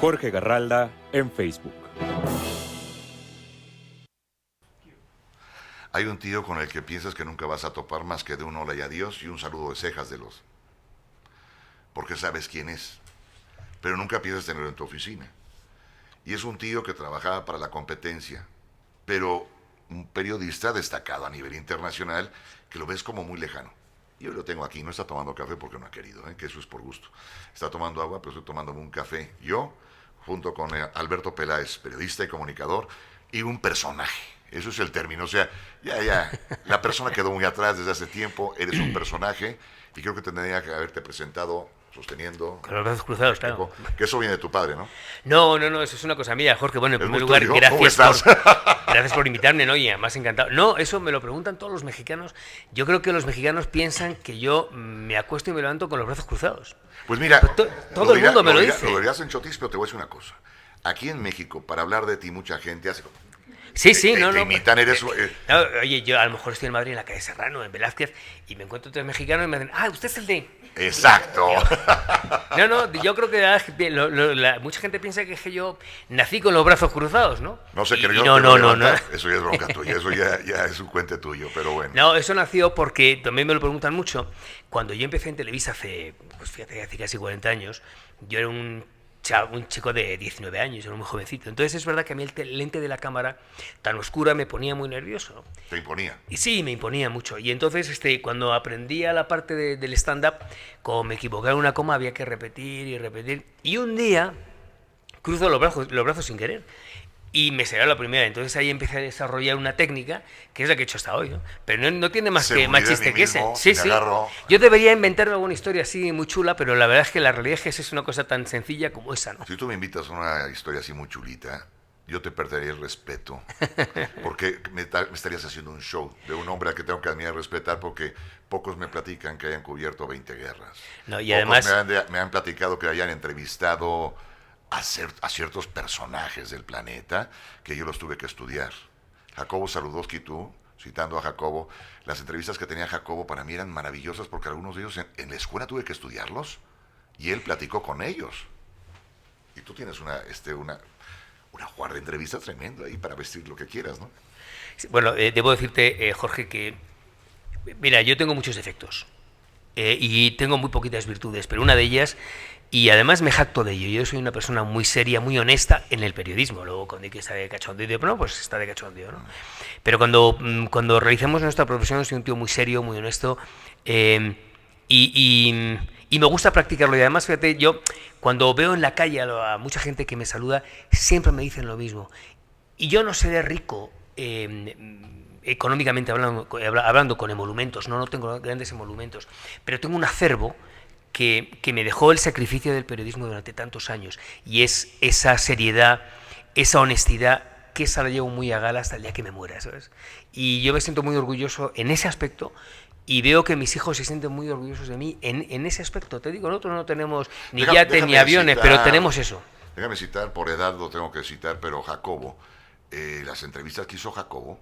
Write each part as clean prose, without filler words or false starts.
Jorge Garralda en Facebook. Hay un tío con el que piensas que nunca vas a topar más que de un hola y adiós y un saludo de cejas de los... porque sabes quién es, pero nunca piensas tenerlo en tu oficina. Y es un tío que trabajaba para la competencia, pero un periodista destacado a nivel internacional que lo ves como muy lejano. Yo lo tengo aquí, no está tomando café porque no ha querido, que eso es por gusto. Está tomando agua, pero estoy tomándome un café. Yo, junto con Alberto Peláez, periodista y comunicador, y un personaje. Eso es el término, o sea, ya, la persona quedó muy atrás desde hace tiempo, eres un personaje, y creo que tendría que haberte presentado sosteniendo... Con los brazos cruzados, claro. Que eso viene de tu padre, ¿no? No, eso es una cosa mía, Jorge. Bueno, en primer lugar, gracias por invitarme, ¿no? Y además encantado. No, eso me lo preguntan todos los mexicanos. Yo creo que los mexicanos piensan que yo me acuesto y me levanto con los brazos cruzados. Pues mira, todo el mundo me lo dice. Lo dirías en chotis, pero te voy a decir una cosa. Aquí en México, para hablar de ti, mucha gente hace... Sí, te imitan, eres... oye, yo a lo mejor estoy en Madrid, en la calle Serrano, en Velázquez, y me encuentro tres mexicanos y me dicen, usted es el de... Exacto. No, yo creo que mucha gente piensa que yo nací con los brazos cruzados, ¿no? No sé, creo yo. No. Eso ya es bronca tuya, eso ya es un cuento tuyo, pero bueno. No, eso nació porque, también me lo preguntan mucho, cuando yo empecé en Televisa hace casi 40 años, yo era un chico de 19 años, era muy jovencito. Entonces es verdad que a mí el lente de la cámara tan oscura me ponía muy nervioso. ¿Te imponía? Y sí, me imponía mucho. Y entonces cuando aprendía la parte del stand-up, como me equivocaba en una coma, había que repetir y repetir. Y un día cruzo los brazos sin querer. Y me salió la primera, entonces ahí empecé a desarrollar una técnica que es la que he hecho hasta hoy, ¿no? Pero no tiene más chiste que ese. Sí. Yo debería inventarme alguna historia así muy chula, pero la verdad es que la realidad es que es una cosa tan sencilla como esa, ¿no? Si tú me invitas a una historia así muy chulita, yo te perdería el respeto, porque me estarías haciendo un show de un hombre al que tengo que admirar y respetar, porque pocos me platican que hayan cubierto 20 guerras. No, y además me han platicado que hayan entrevistado a ciertos personajes del planeta que yo los tuve que estudiar. Jacobo Zabludovsky, tú, citando a Jacobo, las entrevistas que tenía Jacobo para mí eran maravillosas porque algunos de ellos en la escuela tuve que estudiarlos y él platicó con ellos. Y tú tienes una jugar de entrevistas tremenda ahí para vestir lo que quieras, ¿no? Bueno, debo decirte, Jorge, que mira, yo tengo muchos defectos y tengo muy poquitas virtudes, pero una de ellas... Y además me jacto de ello. Yo soy una persona muy seria, muy honesta en el periodismo. Luego, cuando hay que estar de cachondeo, pues está de cachondeo, ¿no? Pero cuando realizamos nuestra profesión, soy un tío muy serio, muy honesto. Y me gusta practicarlo. Y además, fíjate, yo cuando veo en la calle a mucha gente que me saluda, siempre me dicen lo mismo. Y yo no seré rico económicamente hablando con emolumentos. No tengo grandes emolumentos. Pero tengo un acervo que me dejó el sacrificio del periodismo durante tantos años, y es esa seriedad, esa honestidad, que esa la llevo muy a gala hasta el día que me muera, ¿sabes? Y yo me siento muy orgulloso en ese aspecto, y veo que mis hijos se sienten muy orgullosos de mí en ese aspecto. Te digo, nosotros no tenemos ni yates ni aviones, pero tenemos eso. Déjame citar, por edad lo tengo que citar, pero Jacobo, las entrevistas que hizo Jacobo,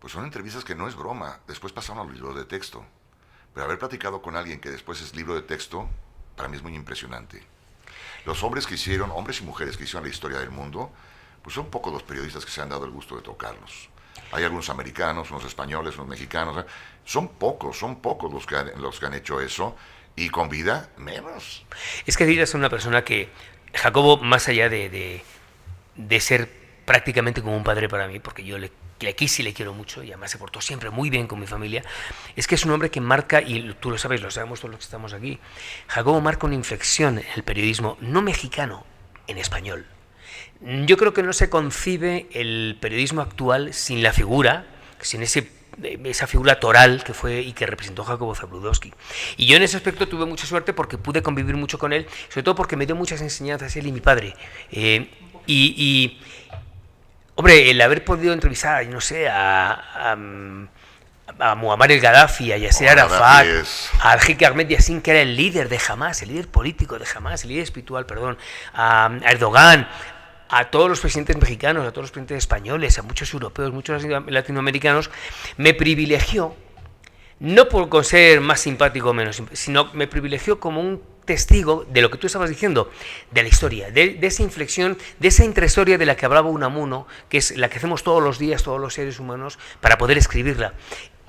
pues son entrevistas que no es broma, después pasaron al libro de texto. Pero haber platicado con alguien que después es libro de texto, para mí es muy impresionante. Los hombres y mujeres que hicieron la historia del mundo, pues son pocos los periodistas que se han dado el gusto de tocarlos. Hay algunos americanos, unos españoles, unos mexicanos, son pocos los que han hecho eso, y con vida, menos. Es que Dida es una persona que, Jacobo, más allá de ser prácticamente como un padre para mí, porque yo le quise y le quiero mucho, y además se portó siempre muy bien con mi familia, es que es un hombre que marca, y tú lo sabes, lo sabemos todos los que estamos aquí, Jacobo marca una inflexión en el periodismo, no mexicano, en español. Yo creo que no se concibe el periodismo actual sin la figura, sin esa figura toral que fue y que representó Jacobo Zabludovsky. Y yo en ese aspecto tuve mucha suerte porque pude convivir mucho con él, sobre todo porque me dio muchas enseñanzas él y mi padre. Hombre, el haber podido entrevistar, no sé, a Muammar el Gaddafi, a Yasser Arafat, a Al-Sheikh Ahmed Yassin, que era el líder de Hamás, el líder político de Hamás, el líder espiritual, perdón, a Erdogan, a todos los presidentes mexicanos, a todos los presidentes españoles, a muchos europeos, muchos latinoamericanos, me privilegió, no por ser más simpático o menos, sino me privilegió como un testigo de lo que tú estabas diciendo, de la historia, de esa inflexión, de esa intrahistoria de la que hablaba Unamuno, que es la que hacemos todos los días, todos los seres humanos, para poder escribirla.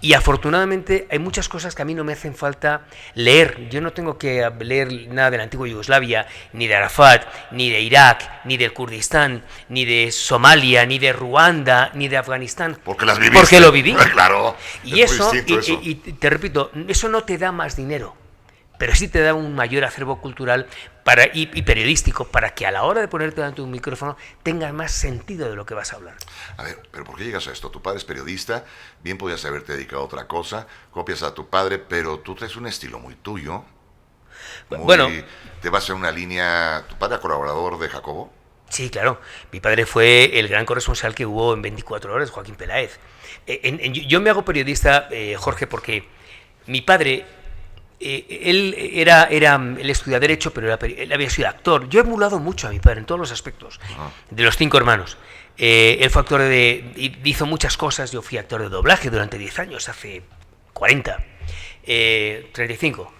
Y afortunadamente hay muchas cosas que a mí no me hacen falta leer. Yo no tengo que leer nada de la antigua Yugoslavia, ni de Arafat, ni de Irak, ni del Kurdistán, ni de Somalia, ni de Ruanda, ni de Afganistán. Porque las viviste. Porque lo viví. Claro. Y eso, y te repito, eso no te da más dinero, pero sí te da un mayor acervo cultural y periodístico para que a la hora de ponerte delante de un micrófono tengas más sentido de lo que vas a hablar. A ver, pero ¿por qué llegas a esto? Tu padre es periodista, bien podías haberte dedicado a otra cosa, copias a tu padre, pero tú traes un estilo muy tuyo. Bueno, ¿te vas en una línea? ¿Tu padre era colaborador de Jacobo? Sí, claro. Mi padre fue el gran corresponsal que hubo en 24 horas, Joaquín Peláez. Yo me hago periodista, Jorge, porque mi padre... él estudió Derecho, pero él había sido actor. Yo he emulado mucho a mi padre en todos los aspectos, de los 5 hermanos. Él fue actor hizo muchas cosas. Yo fui actor de doblaje durante 10 años, hace 40, 35.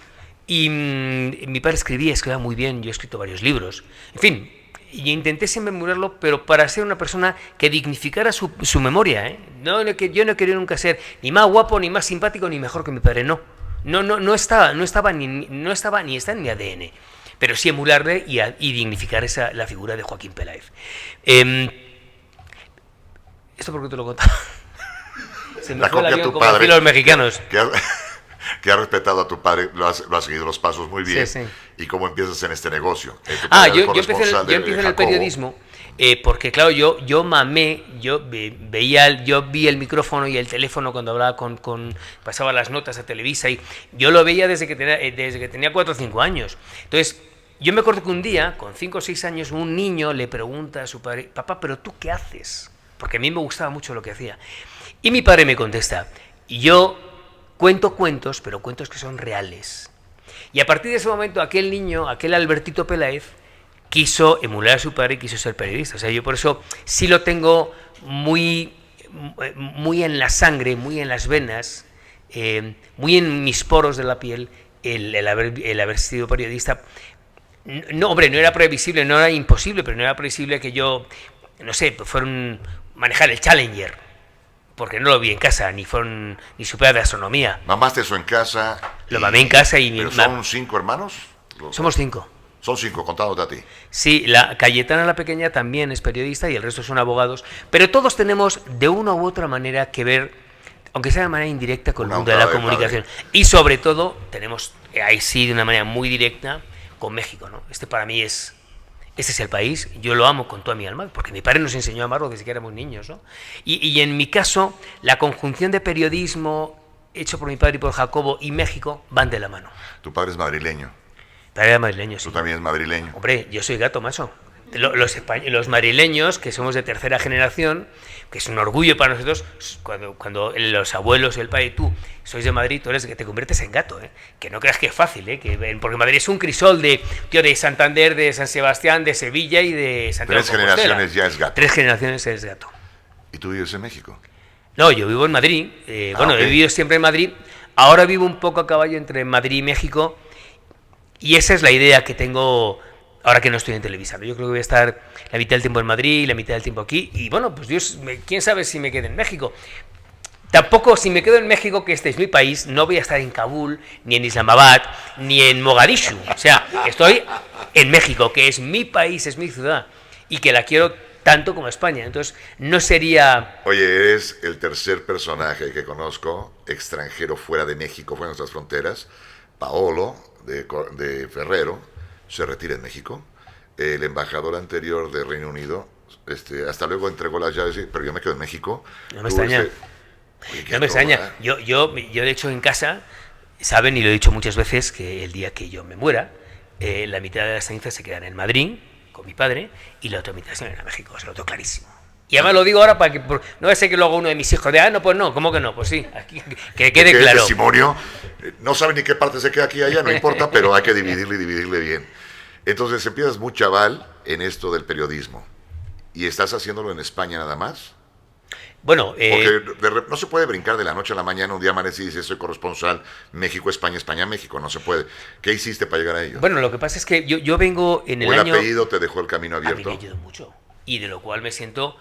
Y mi padre escribía muy bien, yo he escrito varios libros. En fin, y intenté siempre emularlo, pero para ser una persona que dignificara su memoria. Yo no quería nunca ser ni más guapo, ni más simpático, ni mejor que mi padre, no. No estaba ni está en mi ADN, pero sí emularle y dignificar la figura de Joaquín Peláez. ¿Esto por qué te lo contaba? Se me fue el avión como decían los mexicanos. Que ha respetado a tu padre, lo ha seguido los pasos muy bien. Sí. ¿Y cómo empiezas en este negocio? Yo empecé en el periodismo. Porque claro, yo vi el micrófono y el teléfono cuando hablaba pasaba las notas a Televisa, y yo lo veía desde que tenía 4 o 5 años. Entonces, yo me acuerdo que un día, con 5 o 6 años, un niño le pregunta a su padre: papá, ¿pero tú qué haces? Porque a mí me gustaba mucho lo que hacía. Y mi padre me contesta: y yo cuento cuentos, pero cuentos que son reales. Y a partir de ese momento, aquel niño, aquel Albertito Peláez, quiso emular a su padre y quiso ser periodista. O sea, yo por eso sí lo tengo muy en la sangre, muy en las venas, muy en mis poros de la piel, el haber sido periodista. No, hombre, no era previsible, no era imposible, pero no era previsible que yo, no sé, manejar el Challenger, porque no lo vi en casa, ni supiera de astronomía. ¿Mamaste eso en casa? Lo mamé en casa y... ¿Pero son 5 hermanos? Somos 5. Son 5, contándote a ti. Sí, la Cayetana, la pequeña, también es periodista y el resto son abogados, pero todos tenemos de una u otra manera que ver, aunque sea de manera indirecta, con el mundo de la comunicación. Y sobre todo, tenemos ahí sí de una manera muy directa con México, ¿no? Para mí este es el país, yo lo amo con toda mi alma, porque mi padre nos enseñó a amarlo desde que éramos niños, ¿no? Y en mi caso, la conjunción de periodismo hecho por mi padre y por Jacobo y México van de la mano. Tu padre es madrileño. Padre madrileño, sí. Tú también es madrileño. Hombre, yo soy gato, macho. Los madrileños, que somos de tercera generación, que es un orgullo para nosotros, cuando los abuelos, el padre y tú sois de Madrid, tú eres que te conviertes en gato, ¿eh? Que no creas que es fácil, ¿eh? Porque Madrid es un crisol de Santander, de San Sebastián, de Sevilla y de Santiago de Compostela. 3 generaciones ya es gato. 3 generaciones es gato. ¿Y tú vives en México? No, yo vivo en Madrid. He vivido siempre en Madrid. Ahora vivo un poco a caballo entre Madrid y México. Y esa es la idea que tengo ahora que no estoy en Televisa. Yo creo que voy a estar la mitad del tiempo en Madrid y la mitad del tiempo aquí. Y bueno, pues Dios, quién sabe si me quedo en México. Tampoco, si me quedo en México, que este es mi país, no voy a estar en Kabul, ni en Islamabad, ni en Mogadishu. O sea, estoy en México, que es mi país, es mi ciudad, y que la quiero tanto como España. Entonces, no sería... Oye, eres el tercer personaje que conozco, extranjero fuera de México, fuera de nuestras fronteras. Paolo, de Ferrero, se retira en México. El embajador anterior de Reino Unido, hasta luego entregó las llaves, pero yo me quedo en México. No me extraña. No me extraña. Yo, de hecho, en casa, saben, y lo he dicho muchas veces, que el día que yo me muera, la mitad de las cenizas se quedan en Madrid, con mi padre, y la otra mitad se van a México. Se lo tengo clarísimo. Y además lo digo ahora para que no va a ser que lo haga uno de mis hijos no, pues no, ¿cómo que no? Pues sí, aquí, que quede claro. El testimonio, no saben ni qué parte se queda aquí y allá, no importa, pero hay que dividirle bien. Entonces empiezas muy chaval en esto del periodismo. ¿Y estás haciéndolo en España nada más? Bueno, Porque no se puede brincar de la noche a la mañana, un día amanece y dice, soy corresponsal México-España, España-México, no se puede. ¿Qué hiciste para llegar a ello? bueno, lo que pasa es que yo vengo en el ¿O el año... apellido te dejó el camino A mí abierto? me ayudó mucho, y de lo cual me siento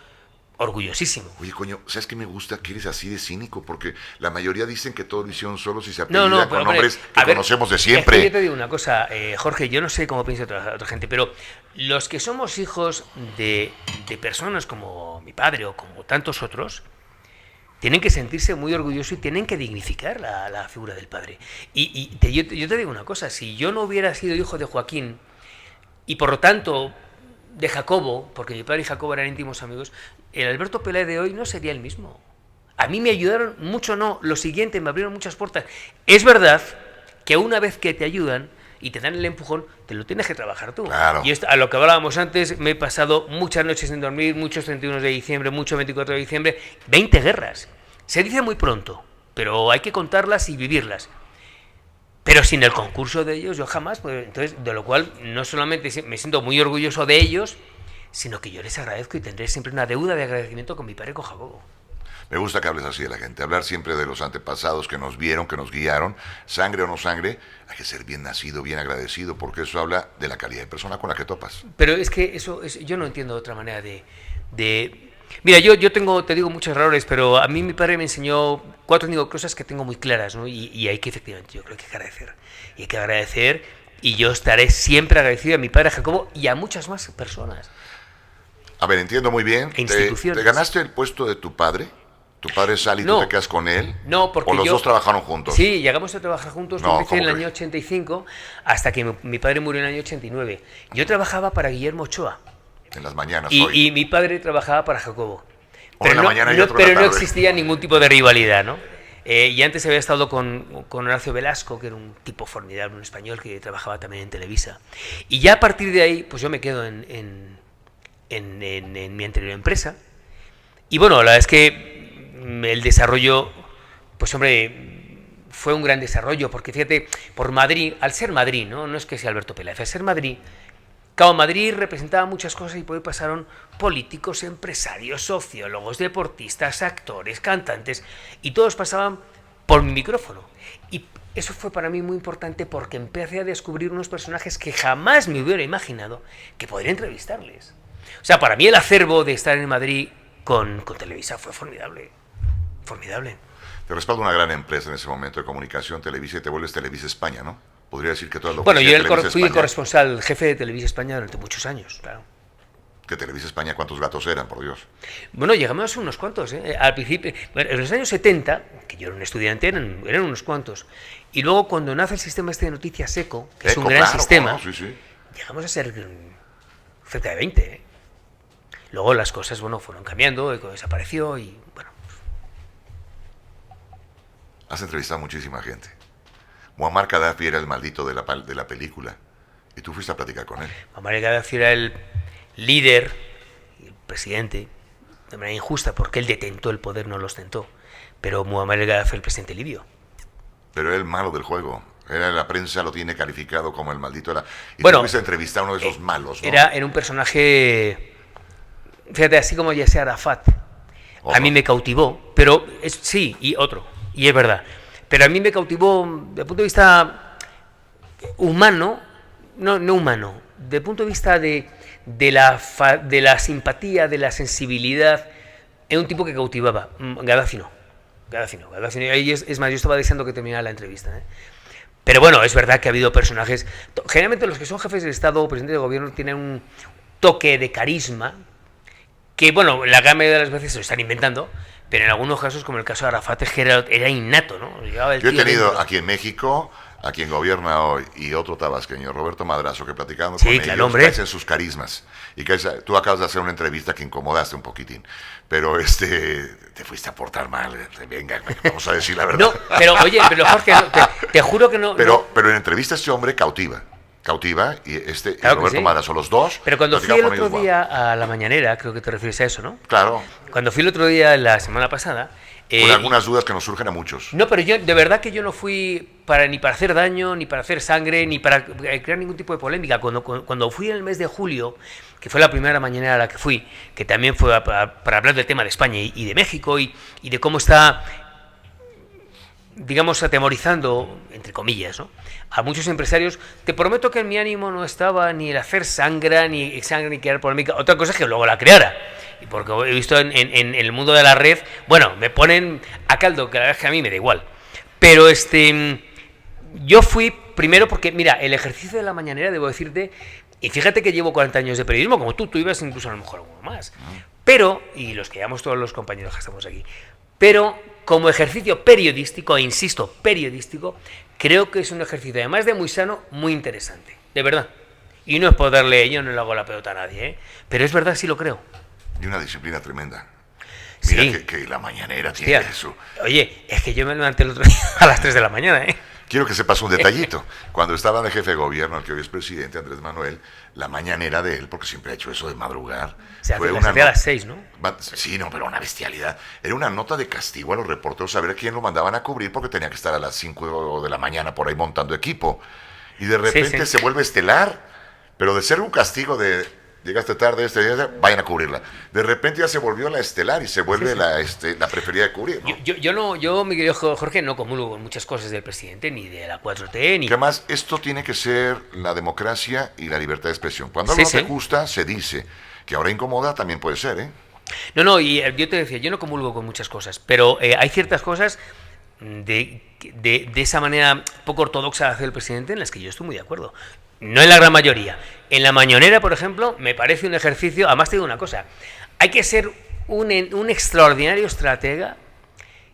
orgullosísimo. Oye, coño, ¿sabes qué me gusta? Que eres así de cínico, porque la mayoría dicen que todo lo hicieron solos y se apellida No, con pero, nombres hombre, que a ver, conocemos de es que siempre. yo te digo una cosa, Jorge, yo no sé cómo piensa otra gente, pero los que somos hijos de personas como mi padre o como tantos otros, tienen que sentirse muy orgullosos y tienen que dignificar la figura del padre. Yo te digo una cosa, si yo no hubiera sido hijo de Joaquín y por lo tanto de Jacobo, porque mi padre y Jacobo eran íntimos amigos, el Alberto Peláez de hoy no sería el mismo. A mí me ayudaron mucho, no, lo siguiente, me abrieron muchas puertas. Es verdad que una vez que te ayudan y te dan el empujón, te lo tienes que trabajar tú. Claro. Y esto, a lo que hablábamos antes, me he pasado muchas noches sin dormir, muchos 31 de diciembre, muchos 24 de diciembre, 20 guerras. Se dice muy pronto, pero hay que contarlas y vivirlas. Pero sin el concurso de ellos, yo jamás, pues, entonces, de lo cual no solamente me siento muy orgulloso de ellos, sino que yo les agradezco y tendré siempre una deuda de agradecimiento con mi padre y con Jacobo. Me gusta que hables así de la gente, hablar siempre de los antepasados que nos vieron, que nos guiaron, sangre o no sangre, hay que ser bien nacido, bien agradecido, porque eso habla de la calidad de persona con la que topas. Pero es que yo no entiendo otra manera de... Mira, yo tengo, te digo, muchos errores, pero a mí mi padre me enseñó 4 o 5 cosas que tengo muy claras, ¿no? Y hay que, efectivamente, yo creo que hay que agradecer. Y hay que agradecer, y yo estaré siempre agradecido a mi padre, a Jacobo, y a muchas más personas. A ver, entiendo muy bien. E instituciones. ¿Te ganaste el puesto de tu padre? ¿Tu padre sale y No. tú te quedas con él? No, porque ¿O los dos trabajaron juntos? Sí, llegamos a trabajar juntos. No, Yo empecé en el ¿cómo año crees? 85 hasta que mi padre murió en el año 89. Yo trabajaba para Guillermo Ochoa En las mañanas hoy. y mi padre trabajaba para Jacobo. Uno en la mañana y otro en la pero no tarde. existía ningún tipo de rivalidad, ¿no? Y antes había estado con Horacio Velasco, que era un tipo formidable, un español que trabajaba también en Televisa. Y ya a partir de ahí, pues yo me quedo en mi anterior empresa. Y bueno, la verdad es que el desarrollo, pues hombre, fue un gran desarrollo, porque fíjate, por Madrid, al ser Madrid, no es que sea Alberto Peláez, al ser Madrid, claro, Madrid representaba muchas cosas y por ahí pasaron políticos, empresarios, sociólogos, deportistas, actores, cantantes, y todos pasaban por mi micrófono. Y eso fue para mí muy importante porque empecé a descubrir unos personajes que jamás me hubiera imaginado que podría entrevistarles. O sea, para mí el acervo de estar en Madrid con Televisa fue formidable. Formidable. Te respalda una gran empresa en ese momento de comunicación, Televisa, y te vuelves Televisa España, ¿no? Podría decir que toda la Bueno, oficina yo de Televisa fui el España- corresponsal jefe de Televisa España durante muchos años, claro. Que Televisa España, ¿cuántos gatos eran, por Dios? Bueno, llegamos a unos cuantos, ¿eh? Al principio, bueno, en los años 70, que yo era un estudiante, eran unos cuantos. Y luego cuando nace el sistema este de noticias ECO, que es un gran claro, sistema, ¿cómo no? Sí, sí. llegamos a ser cerca de 20, ¿eh? Luego las cosas, bueno, fueron cambiando, ECO desapareció y, bueno. Has entrevistado a muchísima gente. Muammar Gaddafi era el maldito de la película. Y tú fuiste a platicar con él. Muammar Gaddafi era el líder, el presidente, de manera injusta, porque él detentó el poder, no lo ostentó. Pero Muammar Gaddafi, el presidente libio. Pero era el malo del juego. La prensa lo tiene calificado como el maldito. Y Bueno, tú fuiste a entrevistar a uno de esos malos, ¿no? Era un personaje, fíjate, así como Yasser Arafat. Otro. A mí me cautivó, pero sí, y otro, y es verdad. Pero a mí me cautivó desde el punto de vista humano, no humano, desde el punto de vista de la simpatía, de la sensibilidad. Era un tipo que cautivaba. Gaddafi no. Ahí es más, yo estaba deseando que terminara la entrevista, ¿eh? Pero bueno, es verdad que ha habido personajes. Generalmente los que son jefes del Estado o presidentes de gobierno tienen un toque de carisma que, bueno, la gran mayoría de las veces se lo están inventando, pero en algunos casos, como el caso de Arafat, es que era innato, ¿no? Llegaba el Yo he tío tenido dentro. aquí en México, a quien gobierna hoy, y otro tabasqueño, Roberto Madrazo, que platicando Sí, con claro, ellos, hombre. caes en sus carismas. Y tú acabas de hacer una entrevista que incomodaste un poquitín. Pero te fuiste a portar mal. Venga, vamos a decir la verdad. No, pero oye, pero Jorge, no, te juro que no. Pero en entrevista este hombre cautiva, y y Claro que Roberto sí. Madrazo, los dos. Pero cuando fui platicaba el con otro ellos, día a la mañanera, creo que te refieres a eso, ¿no? Claro, Cuando fui el otro día, la semana pasada. con algunas dudas que nos surgen a muchos. No, pero yo, de verdad que yo no fui ni para hacer daño, ni para hacer sangre, ni para crear ningún tipo de polémica. Cuando fui en el mes de julio, que fue la primera mañanera a la que fui, que también fue para hablar del tema de España y de México y de cómo está, digamos, atemorizando, entre comillas, ¿no?, a muchos empresarios. Te prometo que en mi ánimo no estaba ni el hacer sangre, ni crear polémica. Otra cosa es que luego la creara. Y porque he visto en el mundo de la red, bueno, me ponen a caldo, que la verdad es que a mí me da igual. Pero yo fui primero porque, mira, el ejercicio de la mañanera, debo decirte, y fíjate que llevo 40 años de periodismo, como tú ibas incluso a lo mejor alguno más. Pero, y los que llevamos todos los compañeros que estamos aquí, pero como ejercicio periodístico, e insisto, periodístico, creo que es un ejercicio, además de muy sano, muy interesante, de verdad. Y no es por darle, yo no le hago la pelota a nadie, ¿eh?, pero es verdad, sí lo creo. Y una disciplina tremenda. Sí. Mira que la mañanera tiene eso. Oye, es que yo me levanté el otro día a las 3 de la mañana, ¿eh? Quiero que sepas un detallito. Cuando estaba de jefe de gobierno, el que hoy es presidente, Andrés Manuel, la mañanera de él, porque siempre ha hecho eso de madrugar, fue a las 6, ¿no? Sí, no, pero una bestialidad. Era una nota de castigo a los reporteros, a ver a quién lo mandaban a cubrir, porque tenía que estar a las 5 de la mañana por ahí montando equipo. Y de repente se vuelve estelar, pero de ser un castigo de llegaste tarde este día, vayan a cubrirla. De repente ya se volvió la estelar y se vuelve la preferida de cubrir, ¿no? Yo, mi querido Jorge, no comulgo con muchas cosas del presidente, ni de la 4T, ni... Que además, esto tiene que ser la democracia y la libertad de expresión. Cuando algo no te gusta, se dice. Que ahora incomoda también puede ser, ¿eh? No, y yo te decía, yo no comulgo con muchas cosas, pero hay ciertas cosas de esa manera poco ortodoxa de hacer el presidente en las que yo estoy muy de acuerdo. No en la gran mayoría. En la mañanera, por ejemplo, me parece un ejercicio... Además te digo una cosa, hay que ser un extraordinario estratega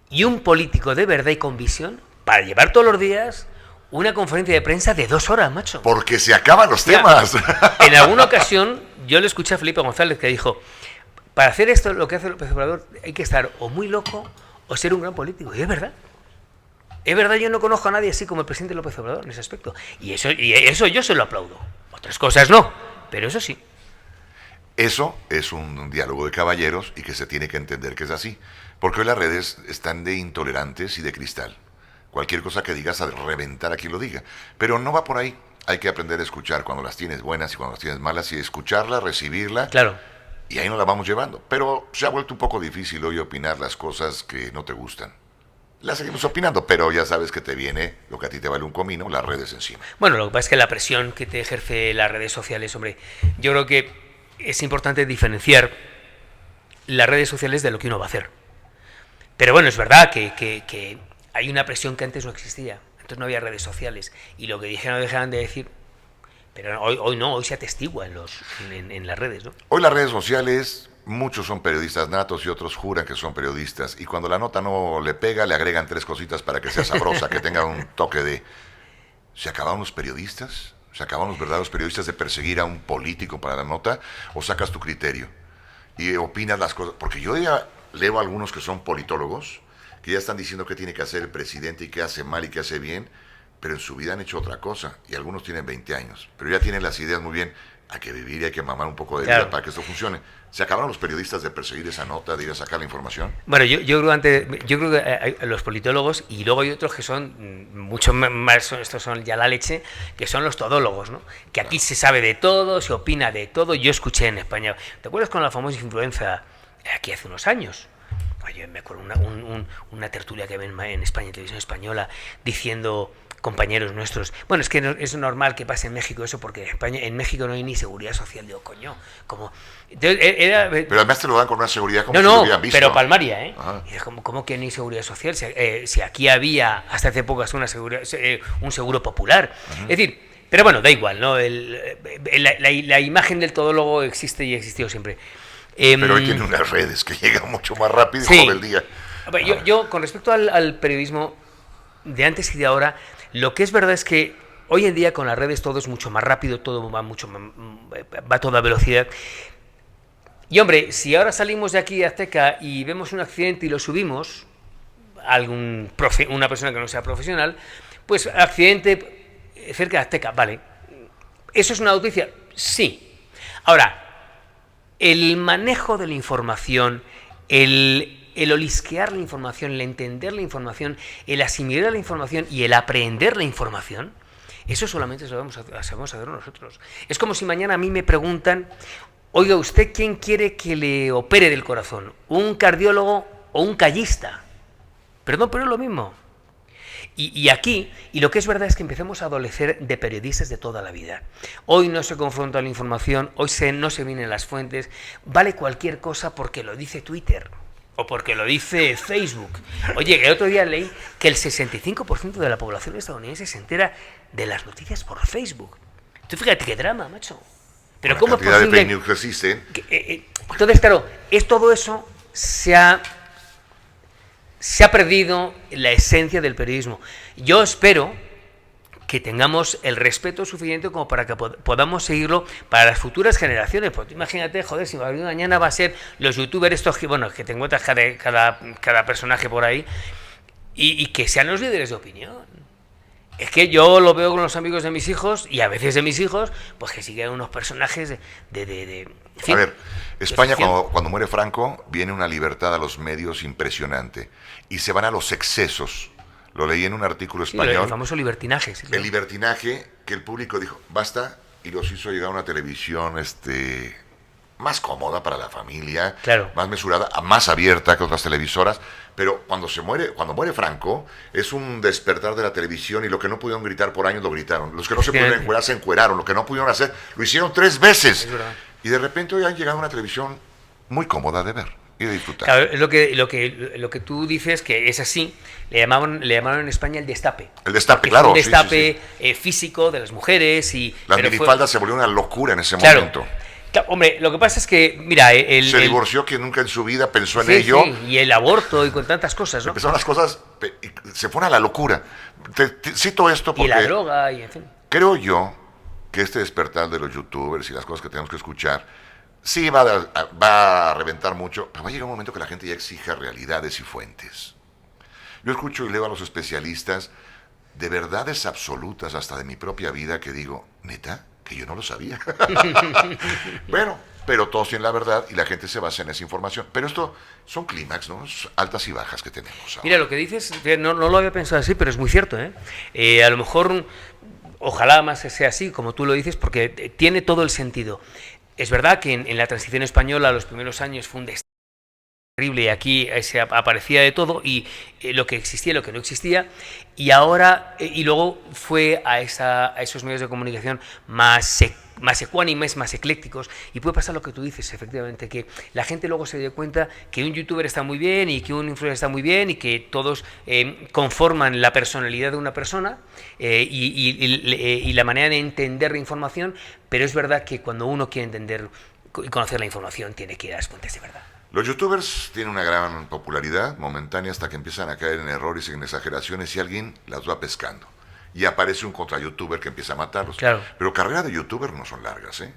y un político de verdad y con visión para llevar todos los días una conferencia de prensa de 2 horas, macho. Porque se acaban los temas. En alguna ocasión yo le escuché a Felipe González que dijo, para hacer esto, lo que hace López Obrador, hay que estar o muy loco o ser un gran político. Y es verdad. Es verdad, yo no conozco a nadie así como el presidente López Obrador en ese aspecto. Y eso yo se lo aplaudo. Otras cosas no, pero eso sí. Eso es un diálogo de caballeros y que se tiene que entender que es así. Porque hoy las redes están de intolerantes y de cristal. Cualquier cosa que digas a reventar a quien lo diga. Pero no va por ahí. Hay que aprender a escuchar cuando las tienes buenas y cuando las tienes malas y escucharla, recibirla. Claro. Y ahí nos la vamos llevando. Pero se ha vuelto un poco difícil hoy opinar las cosas que no te gustan. La seguimos opinando, pero ya sabes que te viene lo que a ti te vale un comino, las redes encima. Bueno, lo que pasa es que la presión que te ejerce las redes sociales, hombre, yo creo que es importante diferenciar las redes sociales de lo que uno va a hacer. Pero bueno, es verdad que hay una presión que antes no existía. Antes no había redes sociales. Y lo que dijeron no dejaban de decir. Pero hoy no, hoy se atestigua en las redes, ¿no? Hoy las redes sociales, muchos son periodistas natos y otros juran que son periodistas. Y cuando la nota no le pega, le agregan 3 cositas para que sea sabrosa, que tenga un toque de... ¿Se acabaron los periodistas? ¿Se acabaron los verdaderos periodistas de perseguir a un político para la nota? ¿O sacas tu criterio? Y opinas las cosas. Porque yo ya leo a algunos que son politólogos, que ya están diciendo qué tiene que hacer el presidente y qué hace mal y qué hace bien, pero en su vida han hecho otra cosa. Y algunos tienen 20 años. Pero ya tienen las ideas muy bien. Hay que vivir y hay que mamar un poco de vida para que esto funcione. ¿Se acabaron los periodistas de perseguir esa nota, de ir a sacar la información? Bueno, yo creo que hay los politólogos y luego hay otros que son mucho más, estos son ya la leche, que son los todólogos, ¿no? Que aquí se sabe de todo, se opina de todo. Yo escuché en España, ¿te acuerdas con la famosa influenza aquí hace unos años? Oye, me acuerdo una tertulia que ven en España, en televisión española, diciendo... compañeros nuestros, bueno, es que no, es normal que pase en México eso, porque en México no hay ni seguridad social. Digo, coño, como... Pero además te lo dan con una seguridad como no, si lo hubieran visto. Pero palmaria, ¿eh? Ajá. Y dices, ¿cómo que no hay seguridad social? Si aquí había, hasta hace poco, un seguro popular. Ajá. Es decir, pero bueno, da igual, ¿no? La imagen del todólogo existe y ha existido siempre. Pero hoy tiene unas redes que llegan mucho más rápido sí. por el día. Yo, con respecto al periodismo de antes y de ahora, lo que es verdad es que hoy en día con las redes todo es mucho más rápido, todo va a toda velocidad. Y hombre, si ahora salimos de aquí de Azteca y vemos un accidente y lo subimos a una persona que no sea profesional, pues accidente cerca de Azteca, vale. ¿Eso es una noticia? Sí. Ahora, el manejo de la información, el olisquear la información, el entender la información, el asimilar la información y el aprender la información, eso solamente sabemos hacer nosotros. Es como si mañana a mí me preguntan, Oiga, ¿usted quién quiere que le opere del corazón? ¿Un cardiólogo o un callista? Perdón, pero es lo mismo. Y aquí, y lo que es verdad es que empezamos a adolecer de periodistas de toda la vida. Hoy no se confronta la información, hoy no se vienen las fuentes, vale cualquier cosa porque lo dice Twitter o porque lo dice Facebook. Oye, el otro día leí que el 65% de la población estadounidense se entera de las noticias por Facebook. Tú fíjate qué drama, macho. Pero la ¿cómo es cantidad de posible? fake news que existe. Entonces, claro, todo eso se ha perdido la esencia del periodismo. Yo espero que tengamos el respeto suficiente como para que podamos seguirlo para las futuras generaciones. Porque imagínate, joder, si mañana va a ser los youtubers estos que, bueno, que te encuentras cada personaje por ahí y que sean los líderes de opinión. Es que yo lo veo con los amigos de mis hijos y a veces de mis hijos, pues que siguen unos personajes en fin, a ver, España cuando muere Franco viene una libertad a los medios impresionante y se van a los excesos. Lo leí en un artículo español. El famoso libertinaje. Sí, el libertinaje que el público dijo, basta, y los hizo llegar a una televisión más cómoda para la familia, claro, más mesurada, más abierta que otras televisoras. Pero cuando muere Franco, es un despertar de la televisión y lo que no pudieron gritar por años lo gritaron. Los que no se pudieron encuerar se encueraron. Lo que no pudieron hacer lo hicieron 3 veces. Y de repente hoy han llegado a una televisión muy cómoda de ver y de disfrutar. Claro, lo que tú dices que es así, le llamaron en España el destape. El destape, claro. Un destape físico de las mujeres. Las minifaldas se volvió una locura en ese momento. Claro, hombre, lo que pasa es que, mira, se divorció quien nunca en su vida pensó en ello. Sí, y el aborto y con tantas cosas, ¿no? Empezaron las cosas, se fueron a la locura. Te cito esto porque... Y la droga, y en fin. Creo yo que este despertar de los youtubers y las cosas que tenemos que escuchar, sí va a reventar mucho, pero va a llegar un momento que la gente ya exija realidades y fuentes. Yo escucho y leo a los especialistas de verdades absolutas hasta de mi propia vida que digo, ¿neta? Que yo no lo sabía. Bueno, pero todos tienen la verdad y la gente se basa en esa información. Pero esto son clímax, ¿no? Altas y bajas que tenemos ahora. Mira, lo que dices, no lo había pensado así, pero es muy cierto, ¿eh? A lo mejor, ojalá más sea así, como tú lo dices, porque tiene todo el sentido. Es verdad que en la transición española los primeros años fue un desastre terrible y aquí se aparecía de todo y lo que existía y lo que no existía, y ahora y luego fue a esos medios de comunicación más ecuánimes, más eclécticos, y puede pasar lo que tú dices, efectivamente, que la gente luego se dé cuenta que un youtuber está muy bien y que un influencer está muy bien y que todos conforman la personalidad de una persona y la manera de entender la información, pero es verdad que cuando uno quiere entender y conocer la información tiene que ir a las fuentes de verdad. Los youtubers tienen una gran popularidad momentánea hasta que empiezan a caer en errores y en exageraciones y alguien las va pescando. Y aparece un contra-youtuber que empieza a matarlos. Claro. Pero carreras de youtuber no son largas, ¿eh?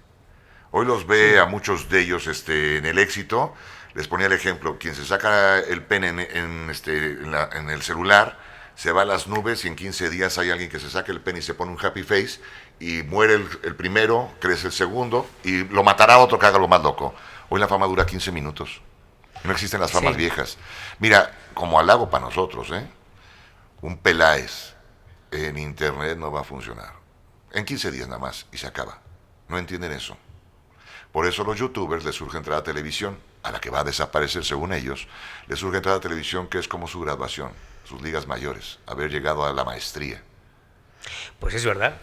Hoy los ve a muchos de ellos en el éxito. Les ponía el ejemplo, quien se saca el pene en el celular, se va a las nubes y en 15 días hay alguien que se saca el pene y se pone un happy face y muere el primero, crece el segundo y lo matará otro que haga lo más loco. Hoy la fama dura 15 minutos. No existen las famas viejas. Mira, como halago para nosotros, un Peláez en internet no va a funcionar. En 15 días nada más y se acaba. No entienden eso. Por eso los youtubers les surge entrar a televisión, a la que va a desaparecer según ellos, les surge entrar a televisión que es como su graduación, sus ligas mayores, haber llegado a la maestría. Pues es verdad,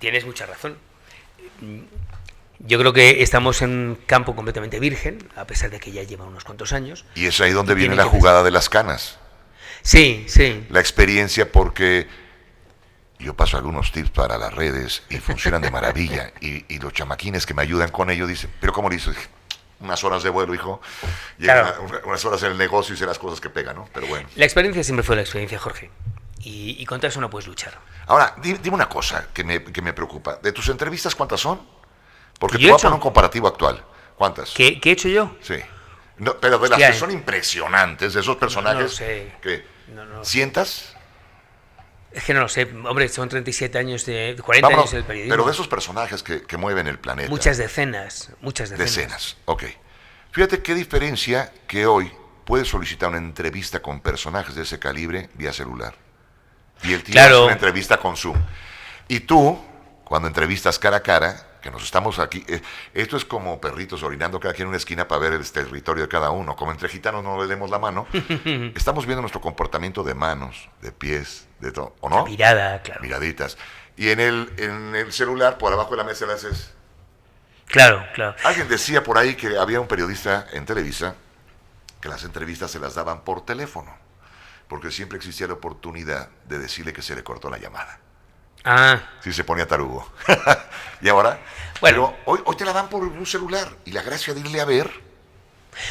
tienes mucha razón. Yo creo que estamos en un campo completamente virgen, a pesar de que ya lleva unos cuantos años. Y es ahí donde viene la jugada de las canas. Sí, sí. La experiencia, porque yo paso algunos tips para las redes y funcionan de maravilla. Y los chamaquines que me ayudan con ello dicen, ¿pero cómo lo hizo? Dije, unas horas de vuelo, hijo. Llegan unas horas en el negocio y sé las cosas que pegan, ¿no? Pero bueno. La experiencia siempre fue la experiencia, Jorge. Y contra eso no puedes luchar. Ahora, dime una cosa que me preocupa. ¿De tus entrevistas cuántas son? Porque te voy a poner un comparativo actual. ¿Cuántas? ¿Qué he hecho yo? Sí. No, pero de las que son impresionantes, de esos personajes. No sé. Que, ¿cientas? Es que no lo sé. Hombre, son 37 años, 40 años del periodismo. Pero de esos personajes que mueven el planeta. Muchas decenas. Decenas, ok. Fíjate qué diferencia que hoy puedes solicitar una entrevista con personajes de ese calibre vía celular. Y el tío hace una entrevista con Zoom. Y tú, cuando entrevistas cara a cara, que nos estamos aquí, esto es como perritos orinando cada quien en una esquina para ver el territorio de cada uno, como entre gitanos no le demos la mano, estamos viendo nuestro comportamiento de manos, de pies, de todo, ¿o no? Mirada, claro. Miraditas. Y en el celular, por abajo de la mesa le haces... Claro, claro. Alguien decía por ahí que había un periodista en Televisa que las entrevistas se las daban por teléfono, porque siempre existía la oportunidad de decirle que se le cortó la llamada. Ah, Si se ponía tarugo. Y ahora, bueno. pero hoy te la dan por un celular y la gracia de irle a ver.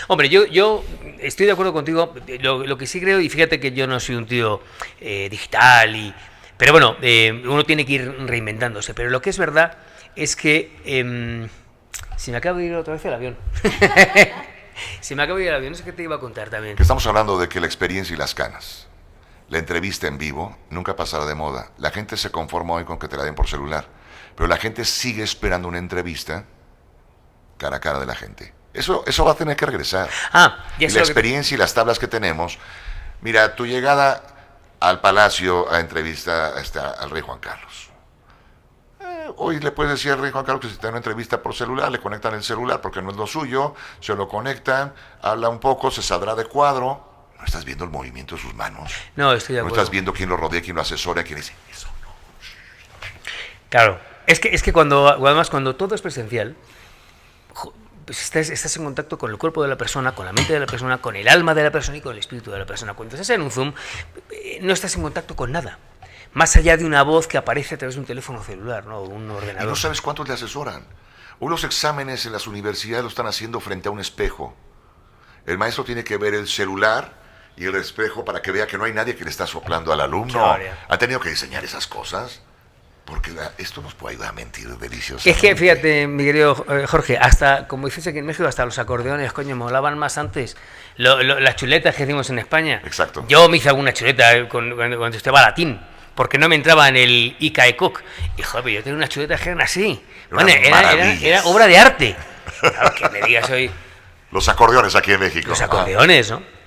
hombre, yo estoy de acuerdo contigo. Lo que sí creo, y fíjate que yo no soy un tío digital, pero bueno, uno tiene que ir reinventándose. Pero lo que es verdad es que se me acaba de ir otra vez el avión. Se me acaba de ir el avión, no sé qué te iba a contar también. Que estamos hablando de que la experiencia y las canas, la entrevista en vivo, nunca pasará de moda. La gente se conforma hoy con que te la den por celular, pero la gente sigue esperando una entrevista cara a cara de la gente. Eso va a tener que regresar. Y la experiencia y las tablas que tenemos. Mira, tu llegada al Palacio a entrevista al rey Juan Carlos. Hoy le puedes decir al rey Juan Carlos que si te da una entrevista por celular, le conectan el celular porque no es lo suyo, se lo conectan, habla un poco, se saldrá de cuadro. No estás viendo el movimiento de sus manos. No, estoy de acuerdo. No estás viendo quién lo rodea, quién lo asesora, quién dice eso. No. Claro, es que además cuando todo es presencial, pues estás en contacto con el cuerpo de la persona, con la mente de la persona, con el alma de la persona y con el espíritu de la persona. Cuando estás en un Zoom, no estás en contacto con nada. Más allá de una voz que aparece a través de un teléfono celular, ¿no? O un ordenador. Y no sabes cuántos le asesoran. Hoy los exámenes en las universidades lo están haciendo frente a un espejo. El maestro tiene que ver el celular y el espejo para que vea que no hay nadie que le está soplando al alumno. Ha tenido que diseñar esas cosas porque esto nos puede ayudar a mentir deliciosamente. Es que, fíjate, mi querido Jorge, hasta, como dices aquí en México, hasta los acordeones, coño, molaban más antes. Las chuletas que hicimos en España. Exacto. Yo me hice alguna chuleta cuando estaba latín, porque no me entraba en el ICAECOC. Y, joder, yo tenía unas chuletas que eran así. Bueno, era obra de arte. Claro, que me digas hoy... Los acordeones aquí en México. Los acordeones, ¿no?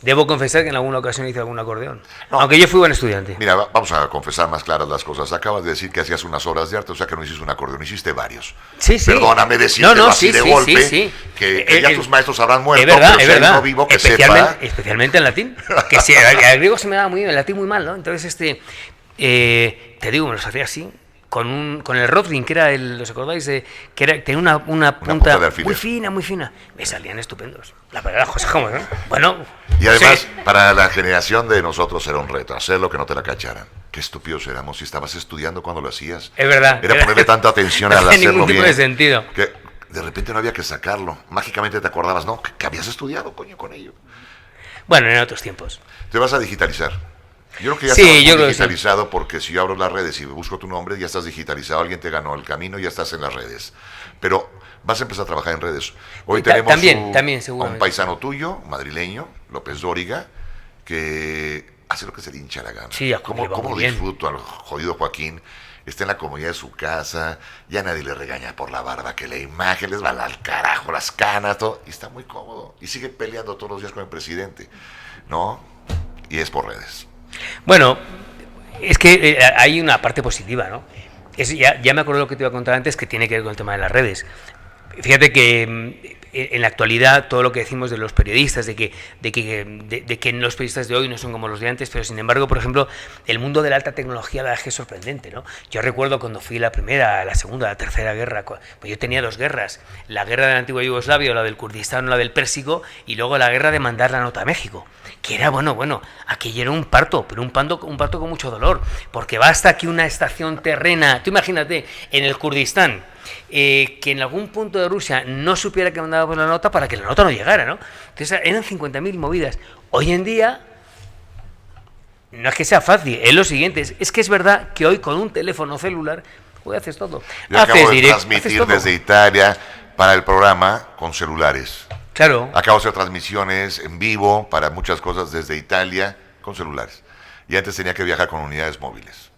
Debo confesar que en alguna ocasión hice algún acordeón. No, aunque yo fui buen estudiante. Mira, vamos a confesar más claras las cosas. Acabas de decir que hacías unas obras de arte, o sea que no hiciste un acordeón, hiciste varios. Sí, sí. Perdóname decirte así de golpe, sí. Que ya tus maestros habrán muerto, es verdad, pero es si hay verdad. uno vivo que sepa... Especialmente en latín. Que si el griego se me daba muy bien, el latín muy mal, ¿no? Entonces, te digo, me los hacía así, con el Rodring, que era ¿os acordáis? Tenía una punta muy fina, muy fina. Me salían estupendos. La verdad, José, ¿cómo, no? Bueno. Y además, para la generación de nosotros era un reto, hacerlo que no te la cacharan. Qué estúpidos éramos si estabas estudiando cuando lo hacías. Es verdad. Era ponerle tanta atención al hacerlo ningún tipo bien. De sentido. Que de repente no había que sacarlo. Mágicamente te acordabas, no, que habías estudiado, coño, con ello. Bueno, en otros tiempos. Te vas a digitalizar. Yo creo que ya estás digitalizado porque si yo abro las redes y busco tu nombre, ya estás digitalizado, alguien te ganó el camino y ya estás en las redes. Pero vas a empezar a trabajar en redes. Hoy tenemos también, a un paisano tuyo, madrileño, López Dóriga, que hace lo que se le hincha la gana. Sí, ¿Cómo disfruto al jodido Joaquín? Está en la comodidad de su casa, ya nadie le regaña por la barba, que la imagen les va al carajo, las canas, todo, y está muy cómodo. Y sigue peleando todos los días con el presidente, ¿no? Y es por redes. Bueno, es que hay una parte positiva, ¿no? Ya me acuerdo lo que te iba a contar antes, que tiene que ver con el tema de las redes. Fíjate que en la actualidad todo lo que decimos de los periodistas, de que los periodistas de hoy no son como los de antes, pero sin embargo, por ejemplo, el mundo de la alta tecnología, la verdad es que es sorprendente, ¿no? Yo recuerdo cuando fui la primera, la segunda, la tercera guerra, pues yo tenía dos guerras, la guerra de la antigua Yugoslavia, la del Kurdistán, la del Pérsico, y luego la guerra de mandar la nota a México, que era, bueno, aquello era un parto, pero un parto con mucho dolor, porque basta que una estación terrena, tú imagínate, en el Kurdistán, que en algún punto de Rusia no supiera que mandaba por la nota para que la nota no llegara, ¿no? Entonces eran 50.000 movidas. Hoy en día no es que sea fácil, es lo siguiente, es que es verdad que hoy con un teléfono celular hoy haces todo. Yo acabo de transmitir desde Italia para el programa con celulares. Claro. Acabo de hacer transmisiones en vivo para muchas cosas desde Italia con celulares. Y antes tenía que viajar con unidades móviles.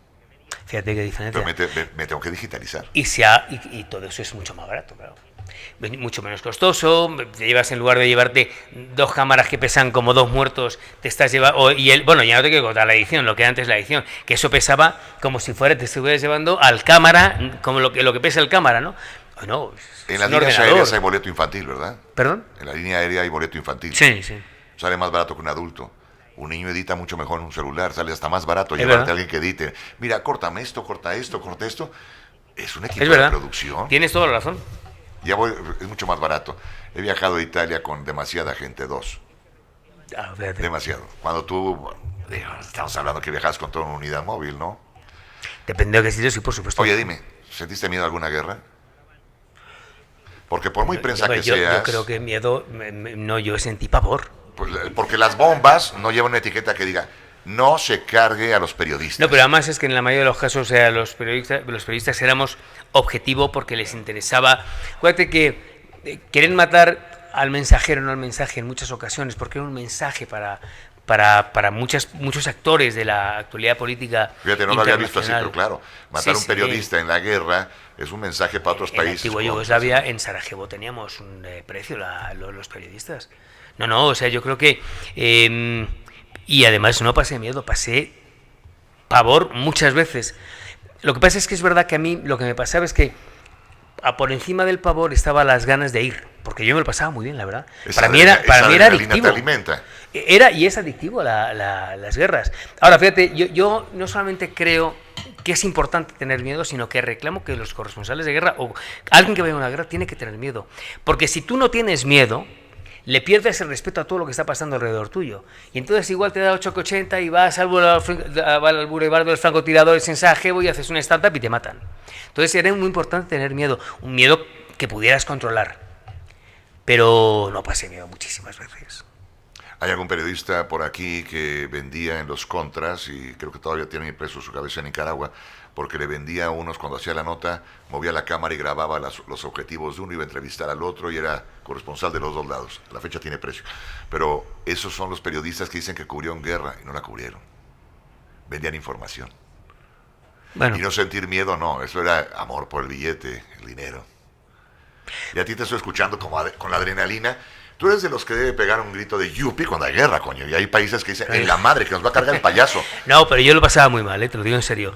Fíjate qué diferencia. Pero me tengo que digitalizar. Y todo eso es mucho más barato, claro. mucho menos costoso, te llevas en lugar de llevarte 2 cámaras que pesan como 2 muertos, te estás llevando, bueno, ya no te quiero contar la edición, lo que antes la edición, que eso pesaba como si fuera, te estuvieras llevando al cámara, como lo que pesa el cámara, ¿no? No, en las líneas aéreas hay boleto infantil, ¿verdad? ¿Perdón? En la línea aérea hay boleto infantil. Sí, sí. Sale más barato que un adulto. Un niño edita mucho mejor en un celular, sale hasta más barato Es llevarte verdad. a alguien que edite. Mira, córtame esto, corta esto, corta esto. Es un equipo Es de verdad. producción. Tienes toda la razón. Es mucho más barato. He viajado a Italia con demasiada gente, 2. Demasiado. Cuando tú, estamos hablando que viajas con toda una unidad móvil, ¿no? Depende de qué sitio, sí, por supuesto. Oye, dime, ¿sentiste miedo a alguna guerra? Porque por muy prensa que yo seas... creo que miedo, no, yo sentí pavor. Porque las bombas no llevan una etiqueta que diga no se cargue a los periodistas. No, pero además es que en la mayoría de los casos, o sea, los periodistas éramos objetivo porque les interesaba. Acuérdate que quieren matar al mensajero, no al mensaje en muchas ocasiones, porque era un mensaje para muchos actores de la actualidad política. Fíjate, no lo había visto así, internacional. pero claro, matar a un periodista en la guerra es un mensaje para otros países. En la antigua Yugoslavia, en Sarajevo, teníamos un precio los periodistas. No, o sea, yo creo que... y además no pasé miedo, pasé pavor muchas veces. Lo que pasa es que es verdad que a mí lo que me pasaba es que por encima del pavor estaban las ganas de ir, porque yo me lo pasaba muy bien, la verdad. Para mí era adictivo. Te alimenta. Y es adictivo las guerras. Ahora, fíjate, yo no solamente creo que es importante tener miedo, sino que reclamo que los corresponsales de guerra o alguien que vaya a una guerra tiene que tener miedo. Porque si tú no tienes miedo, le pierdes el respeto a todo lo que está pasando alrededor tuyo. Y entonces igual te da 8,80 y vas al Boulevard de los francotiradores en Sarajevo y haces una startup y te matan. Entonces era muy importante tener miedo, un miedo que pudieras controlar. Pero no pasé miedo muchísimas veces. Hay algún periodista por aquí que vendía en los contras, y creo que todavía tiene impreso su cabeza en Nicaragua, porque le vendía a unos cuando hacía la nota, movía la cámara y grababa los objetivos de uno, iba a entrevistar al otro y era corresponsal de los 2 lados. A la fecha tiene precio. Pero esos son los periodistas que dicen que cubrieron guerra y no la cubrieron. Vendían información. Bueno. Y no sentir miedo, no, eso era amor por el billete, el dinero. Y a ti te estoy escuchando con la adrenalina. Tú eres de los que debe pegar un grito de yupi cuando hay guerra, coño. Y hay países que dicen, en la madre, que nos va a cargar el payaso. No, pero yo lo pasaba muy mal, te lo digo en serio.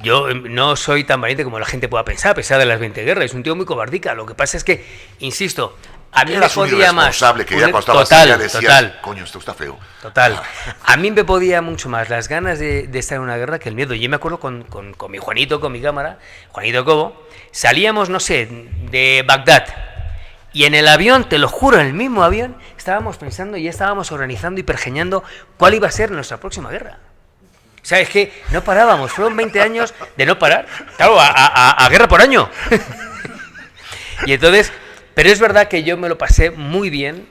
Yo no soy tan valiente como la gente pueda pensar, a pesar de las 20 guerras. Es un tío muy cobardica. Lo que pasa es que, insisto, a mí me podía más... que ya cuando estabas allá decías, coño, esto está feo. Total. A mí me podía mucho más las ganas de estar en una guerra que el miedo. Yo me acuerdo con mi Juanito, con mi cámara, Juanito Cobo, salíamos, no sé, de Bagdad. Y en el avión, te lo juro, en el mismo avión, estábamos pensando y ya estábamos organizando y pergeñando cuál iba a ser nuestra próxima guerra. O sea, es que no parábamos, fueron 20 años de no parar. Claro, a guerra por año. Y entonces, pero es verdad que yo me lo pasé muy bien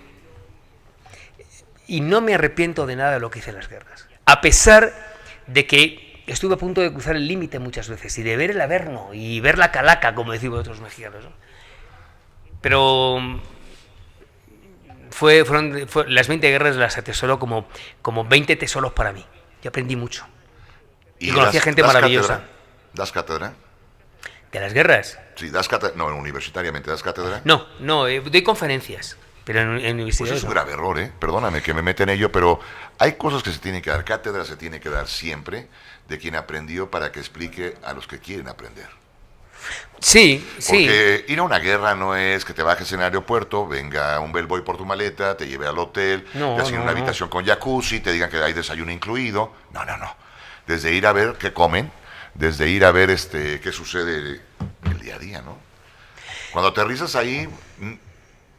y no me arrepiento de nada de lo que hice en las guerras. A pesar de que estuve a punto de cruzar el límite muchas veces y de ver el Averno y ver la calaca, como decimos otros mexicanos, ¿no? Pero fueron las 20 guerras las atesoro como 20 tesoros para mí. Yo aprendí mucho. Y conocí a gente maravillosa. ¿Das cátedra? ¿De las guerras? Sí, das cátedra. No, universitariamente, ¿das cátedra? No, doy conferencias. Pero en universidades. Pues es un grave error, ¿eh? Perdóname que me meta en ello, pero hay cosas que se tienen que dar. Cátedra se tiene que dar siempre de quien aprendió para que explique a los que quieren aprender. Sí, sí. Porque ir a una guerra no es que te bajes en el aeropuerto, venga un bellboy por tu maleta, te lleve al hotel, te asignen una habitación con jacuzzi, te digan que hay desayuno incluido. No. Desde ir a ver qué comen, desde ir a ver qué sucede el día a día, ¿no? Cuando aterrizas ahí,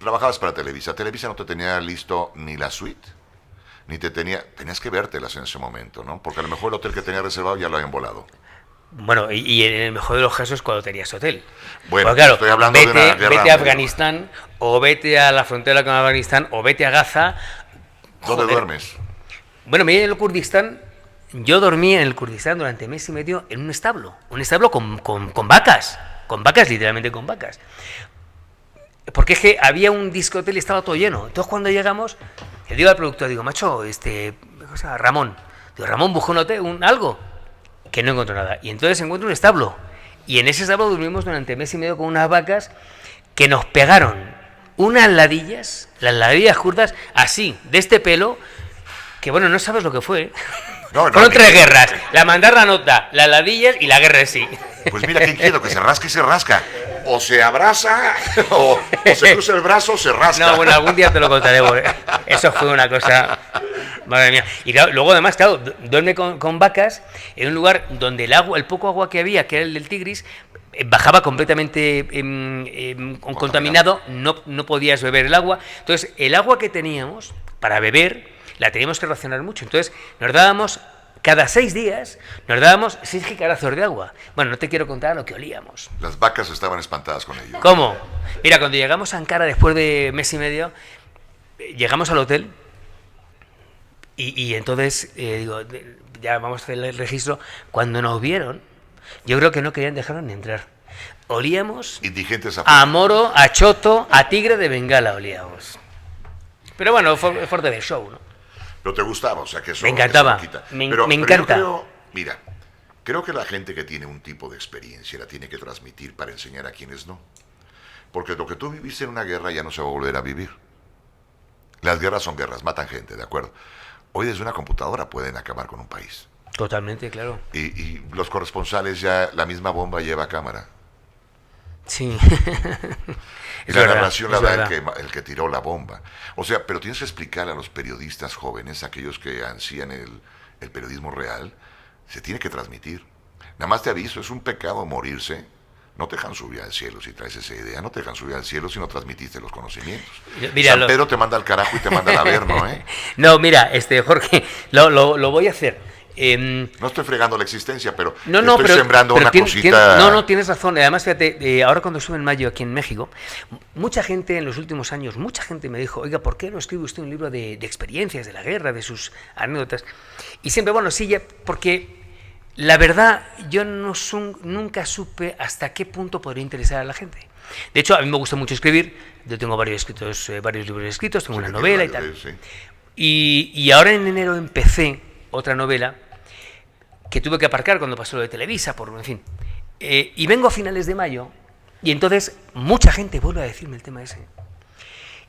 trabajabas para Televisa. Televisa no te tenía listo ni la suite, tenías que vértelas en ese momento, ¿no? Porque a lo mejor el hotel que tenía reservado ya lo habían volado. Bueno, y en el mejor de los casos cuando tenías hotel. Bueno, claro, estoy hablando de una guerra. Vete a Afganistán, o vete a la frontera con Afganistán, o vete a Gaza. ¿Dónde duermes? Bueno, mira, en el Kurdistán, yo dormí en el Kurdistán durante mes y medio en un establo con vacas, literalmente con vacas. Porque es que había un discotel y estaba todo lleno. Entonces cuando llegamos, le digo al productor, digo, macho, Ramón, busca un hotel, algo. Que no encuentro nada. Y entonces encuentro un establo. Y en ese establo dormimos durante mes y medio con unas vacas que nos pegaron unas ladillas, las ladillas kurdas, así, de este pelo, que bueno, no sabes lo que fue. No, Fueron 3 guerras, la mandar la nota, las ladillas y la guerra en sí. Pues mira qué inquieto, que se rasca y se rasca. O se abraza, o se cruza el brazo, o se rasca. No, bueno, algún día te lo contaré, porque eso fue una cosa... Madre mía. Y claro, luego además, claro, duerme con vacas en un lugar donde el poco agua que había, que era el del Tigris, bajaba completamente contaminado, no podías beber el agua. Entonces, el agua que teníamos para beber la teníamos que racionar mucho. Entonces, nos dábamos, cada 6 días, nos dábamos 6 jicarazos de agua. Bueno, no te quiero contar lo que olíamos. Las vacas estaban espantadas con ello. ¿Cómo? Mira, cuando llegamos a Ankara, después de mes y medio, llegamos al hotel y entonces, digo, ya vamos a hacer el registro. Cuando nos vieron, yo creo que no querían dejarnos ni entrar. Olíamos Indigentes a moro, a choto, a tigre de Bengala olíamos. Pero bueno, fue fuerte del show, ¿no? Pero te gustaba, o sea que eso... Me encantaba, eso quita. me pero encanta. Yo creo que la gente que tiene un tipo de experiencia la tiene que transmitir para enseñar a quienes no. Porque lo que tú viviste en una guerra ya no se va a volver a vivir. Las guerras son guerras, matan gente, ¿de acuerdo? Hoy desde una computadora pueden acabar con un país. Totalmente, claro. Y los corresponsales ya, la misma bomba lleva cámara. Sí. Y la narración la da el que tiró la bomba. O sea, pero tienes que explicarle a los periodistas jóvenes, aquellos que ansían el periodismo real, se tiene que transmitir. Nada más te aviso, es un pecado morirse. No te dejan subir al cielo si traes esa idea, no te dejan subir al cielo si no transmitiste los conocimientos. Mira, San Pedro te manda al carajo y te manda al averno, ¿eh? No, mira, Jorge, lo voy a hacer. No estoy fregando la existencia, pero pero, sembrando una cosita... No, tienes razón. Además, fíjate, ahora cuando estuve en mayo aquí en México, mucha gente en los últimos años, mucha gente me dijo, oiga, ¿por qué no escribe usted un libro de experiencias de la guerra, de sus anécdotas? Y siempre, bueno, sí, porque la verdad, yo nunca supe hasta qué punto podría interesar a la gente. De hecho, a mí me gusta mucho escribir. Yo tengo varios libros escritos, tengo una novela y tal. Sí. Y ahora en enero empecé otra novela que tuve que aparcar cuando pasó lo de Televisa, en fin. Y vengo a finales de mayo, y entonces mucha gente vuelve a decirme el tema ese.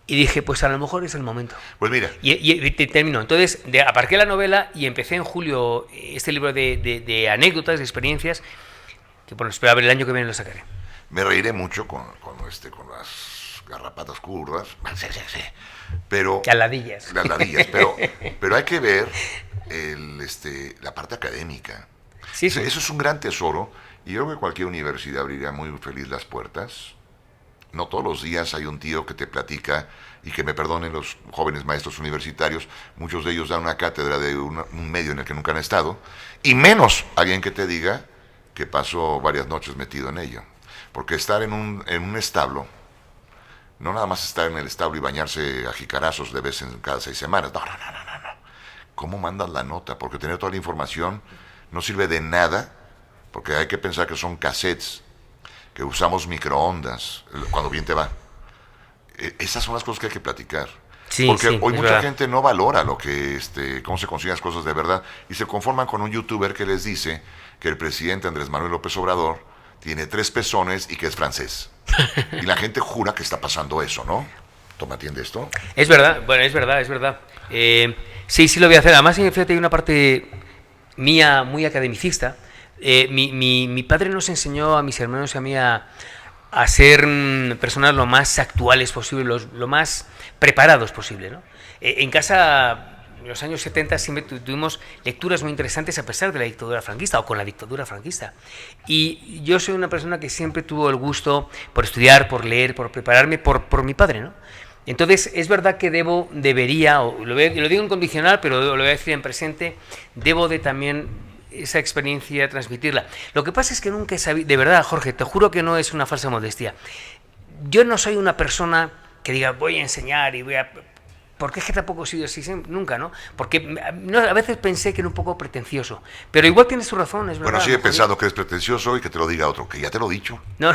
Y dije, pues a lo mejor es el momento. Pues mira. Y terminó. Entonces, aparqué la novela y empecé en julio este libro de anécdotas, de experiencias, que bueno, espero a ver el año que viene lo sacaré. Me reiré mucho con las garrapatas kurdas. Sí. Pero... Las ladillas. Pero hay que ver la parte académica. Sí. Eso es un gran tesoro, y yo creo que cualquier universidad abriría muy feliz las puertas. No todos los días hay un tío que te platica, y que me perdonen los jóvenes maestros universitarios, muchos de ellos dan una cátedra de un medio en el que nunca han estado, y menos alguien que te diga que pasó varias noches metido en ello. Porque estar en un establo, no nada más estar en el establo y bañarse a jicarazos de vez en cada 6 semanas, no. ¿Cómo mandas la nota? Porque tener toda la información no sirve de nada, porque hay que pensar que son cassettes, que usamos microondas, cuando bien te va. Esas son las cosas que hay que platicar. Sí, porque hoy mucha verdad. gente no valora lo que cómo se consiguen las cosas de verdad, y se conforman con un youtuber que les dice que el presidente Andrés Manuel López Obrador tiene 3 pezones y que es francés. Y la gente jura que está pasando eso, ¿no? ¿Toma, atiende esto? Es verdad, bueno, es verdad. Sí lo voy a hacer. Además, fíjate, hay una parte mía muy academicista. Mi padre nos enseñó a mis hermanos y a mí a ser personas lo más actuales posible, lo más preparados posible, ¿no? En casa, en los años 70, siempre tuvimos lecturas muy interesantes a pesar de la dictadura franquista o con la dictadura franquista. Y yo soy una persona que siempre tuvo el gusto por estudiar, por leer, por prepararme por mi padre, ¿no? Entonces, es verdad que debería, o lo digo en condicional, pero lo voy a decir en presente, debo de también esa experiencia transmitirla. Lo que pasa es que nunca he sabido, de verdad, Jorge, te juro que no es una falsa modestia. Yo no soy una persona que diga, voy a enseñar y voy a... Porque es que tampoco he sido así nunca, ¿no? Porque a veces pensé que era un poco pretencioso. Pero igual tienes tu razón, es verdad. Bueno, sigue pensando que eres pretencioso y que te lo diga otro, que ya te lo he dicho. No,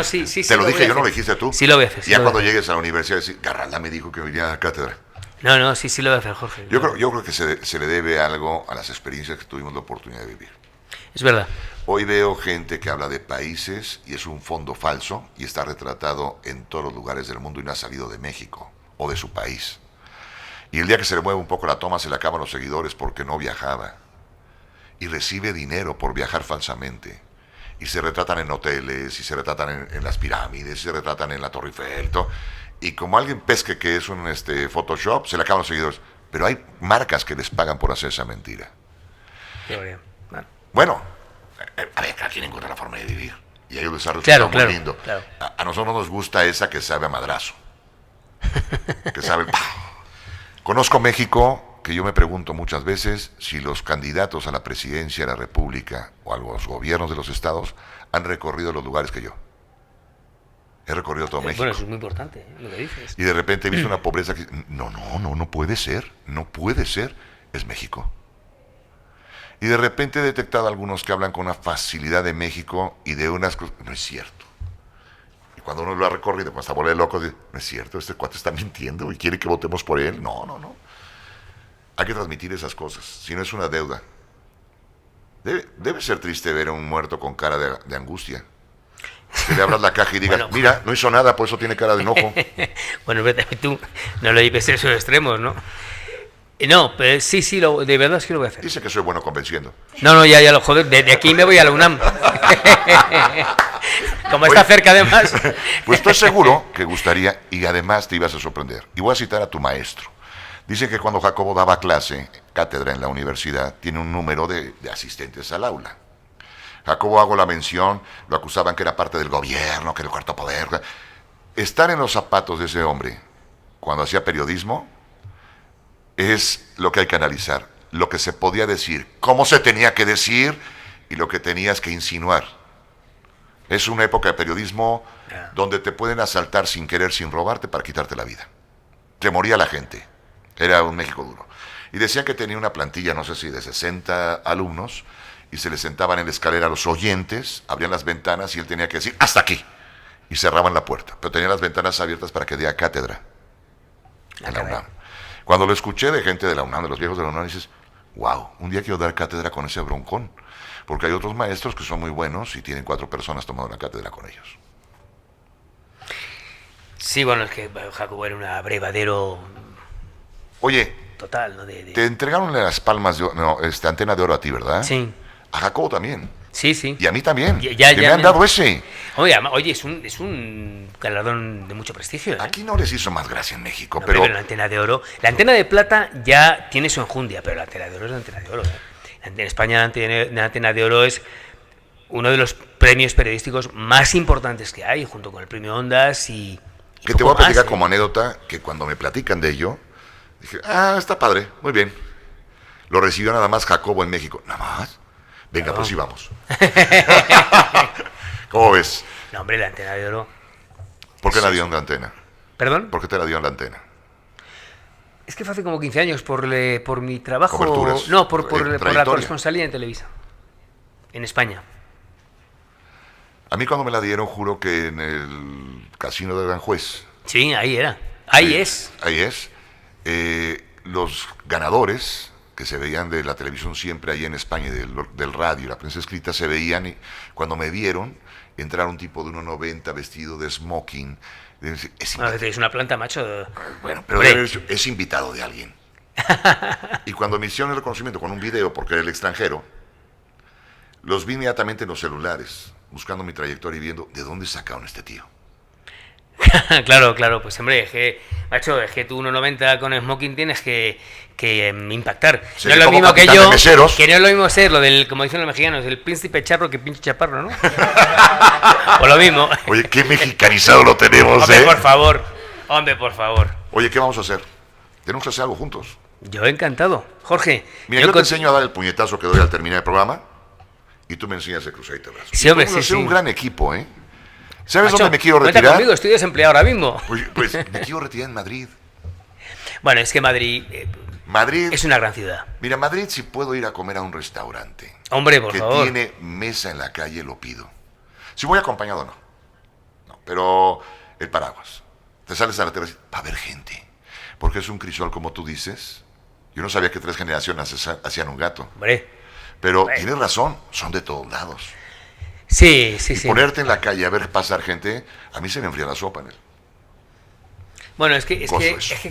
sí. Te lo dije yo, no lo dijiste tú. Sí lo voy a hacer. Y ya cuando llegues a la universidad, decir, Garralda me dijo que venía a la cátedra. No, sí lo voy a hacer, Jorge. Yo creo que se le debe algo a las experiencias que tuvimos la oportunidad de vivir. Es verdad. Hoy veo gente que habla de países y es un fondo falso y está retratado en todos los lugares del mundo y no ha salido de México o de su país. Y el día que se le mueve un poco la toma se le acaban los seguidores porque no viajaba. Y recibe dinero por viajar falsamente. Y se retratan en hoteles, y se retratan en las pirámides, y se retratan en la Torre Eiffel. Y como alguien pesque que es un Photoshop, se le acaban los seguidores. Pero hay marcas que les pagan por hacer esa mentira. Bueno, a ver, cada quien encuentra la forma de vivir. Y a ellos les ha resultado muy lindo. Claro. A nosotros nos gusta esa que sabe a madrazo. Que sabe... Conozco México, que yo me pregunto muchas veces si los candidatos a la presidencia de la República o a los gobiernos de los estados han recorrido los lugares que yo. He recorrido todo México. Bueno, eso es muy importante, lo que dices. Y de repente he visto una pobreza que... No puede ser, no puede ser. Es México. Y de repente he detectado algunos que hablan con una facilidad de México y de unas cosas... No es cierto. Y cuando uno lo ha recorrido, cuando está bola de loco, dice, no es cierto, este cuate está mintiendo y quiere que votemos por él. No. Hay que transmitir esas cosas, si no es una deuda. Debe ser triste ver a un muerto con cara de angustia. Que le abras la caja y digas, bueno, mira, no hizo nada, por eso tiene cara de enojo. Bueno, tú no lo lleves a esos extremos, ¿no? No, pero sí, de verdad sí lo voy a hacer. Dice que soy bueno convenciendo. No, ya lo joder, de aquí me voy a la UNAM. Como está cerca además. Pues estoy seguro que gustaría y además te ibas a sorprender. Y voy a citar a tu maestro. Dice que cuando Jacobo daba cátedra en la universidad, tiene un número de asistentes al aula. Jacobo, hago la mención, lo acusaban que era parte del gobierno, que era el cuarto poder. Estar en los zapatos de ese hombre cuando hacía periodismo es lo que hay que analizar, lo que se podía decir, cómo se tenía que decir y lo que tenías que insinuar. Es una época de periodismo donde te pueden asaltar sin querer, sin robarte, para quitarte la vida. Te moría la gente. Era un México duro. Y decían que tenía una plantilla, no sé si de 60 alumnos, y se les sentaban en la escalera los oyentes, abrían las ventanas y él tenía que decir, ¡hasta aquí! Y cerraban la puerta. Pero tenían las ventanas abiertas para que diera cátedra en la UNAM. Cuando lo escuché de gente de la UNAM, de los viejos de la UNAM, dices, wow, un día quiero dar cátedra con ese broncón. Porque hay otros maestros que son muy buenos y tienen 4 personas tomando la cátedra con ellos. Sí, bueno, es que Jacobo era un abrevadero. Oye, total, ¿no? Te entregaron las palmas de Antena de Oro a ti, ¿verdad? Sí. A Jacobo también. Sí. Y a mí también. Ya me han dado ese. Oye, es un galardón de mucho prestigio, ¿eh? Aquí no les hizo más gracia en México, no, pero la Antena de Oro. La Antena de Plata ya tiene su enjundia, pero la Antena de Oro es la Antena de Oro, ¿eh? En España la Antena de Oro es uno de los premios periodísticos más importantes que hay, junto con el premio Ondas y que te voy a platicar como anécdota, que cuando me platican de ello, dije, está padre, muy bien. Lo recibió nada más Jacobo en México. ¿Nada más? Venga, pues sí vamos. ¿Cómo ves? No, hombre, la Antena de Oro. ¿Por qué la dio en la antena? ¿Perdón? ¿Por qué te la dio en la antena? Es que fue hace como 15 años por mi trabajo. Coberturas, no, por la corresponsalía en Televisa. En España. A mí cuando me la dieron, juro que en el casino de Aranjuez. Sí, ahí era. Ahí es. Ahí es. Los ganadores que se veían de la televisión siempre ahí en España, del radio, la prensa escrita, se veían y cuando me vieron, entrar un tipo de 1,90 vestido de smoking. Es una planta, macho. Bueno, pero es invitado de alguien. Y cuando me hicieron el reconocimiento con un video, porque era el extranjero, los vi inmediatamente en los celulares, buscando mi trayectoria y viendo de dónde sacaron este tío. Claro, pues hombre, es que tú 1,90 con smoking tienes que impactar. Sí, no es lo mismo que yo, meseros. que no es lo mismo ser lo del, como dicen los mexicanos, el príncipe charro que pinche chaparro, ¿no? O lo mismo. Oye, qué mexicanizado lo tenemos, Hombre, por favor. Oye, ¿qué vamos a hacer? Tenemos que hacer algo juntos. Yo encantado. Jorge. Mira, yo te enseño a dar el puñetazo que doy al terminar el programa y tú me enseñas el cruzadito de brazos. Sí, hombre, vamos a hacer sí. un gran equipo, ¿eh? ¿Sabes Macho, dónde me quiero cuenta retirar? Conmigo, estoy desempleado ahora mismo. Pues me quiero retirar en Madrid. Bueno, es que Madrid es una gran ciudad. Mira, Madrid, si puedo ir a comer a un restaurante. Hombre, por favor. Que tiene mesa en la calle, lo pido. Si voy acompañado, no. Pero el paraguas. Te sales a la terraza, va a haber gente. Porque es un crisol, como tú dices. Yo no sabía que 3 generaciones hacían un gato. Hombre. Pero tienes razón, son de todos lados. Sí, sí, Y sí. ponerte en la calle a ver pasar gente, a mí se me enfría la sopa, Nel. Bueno, es que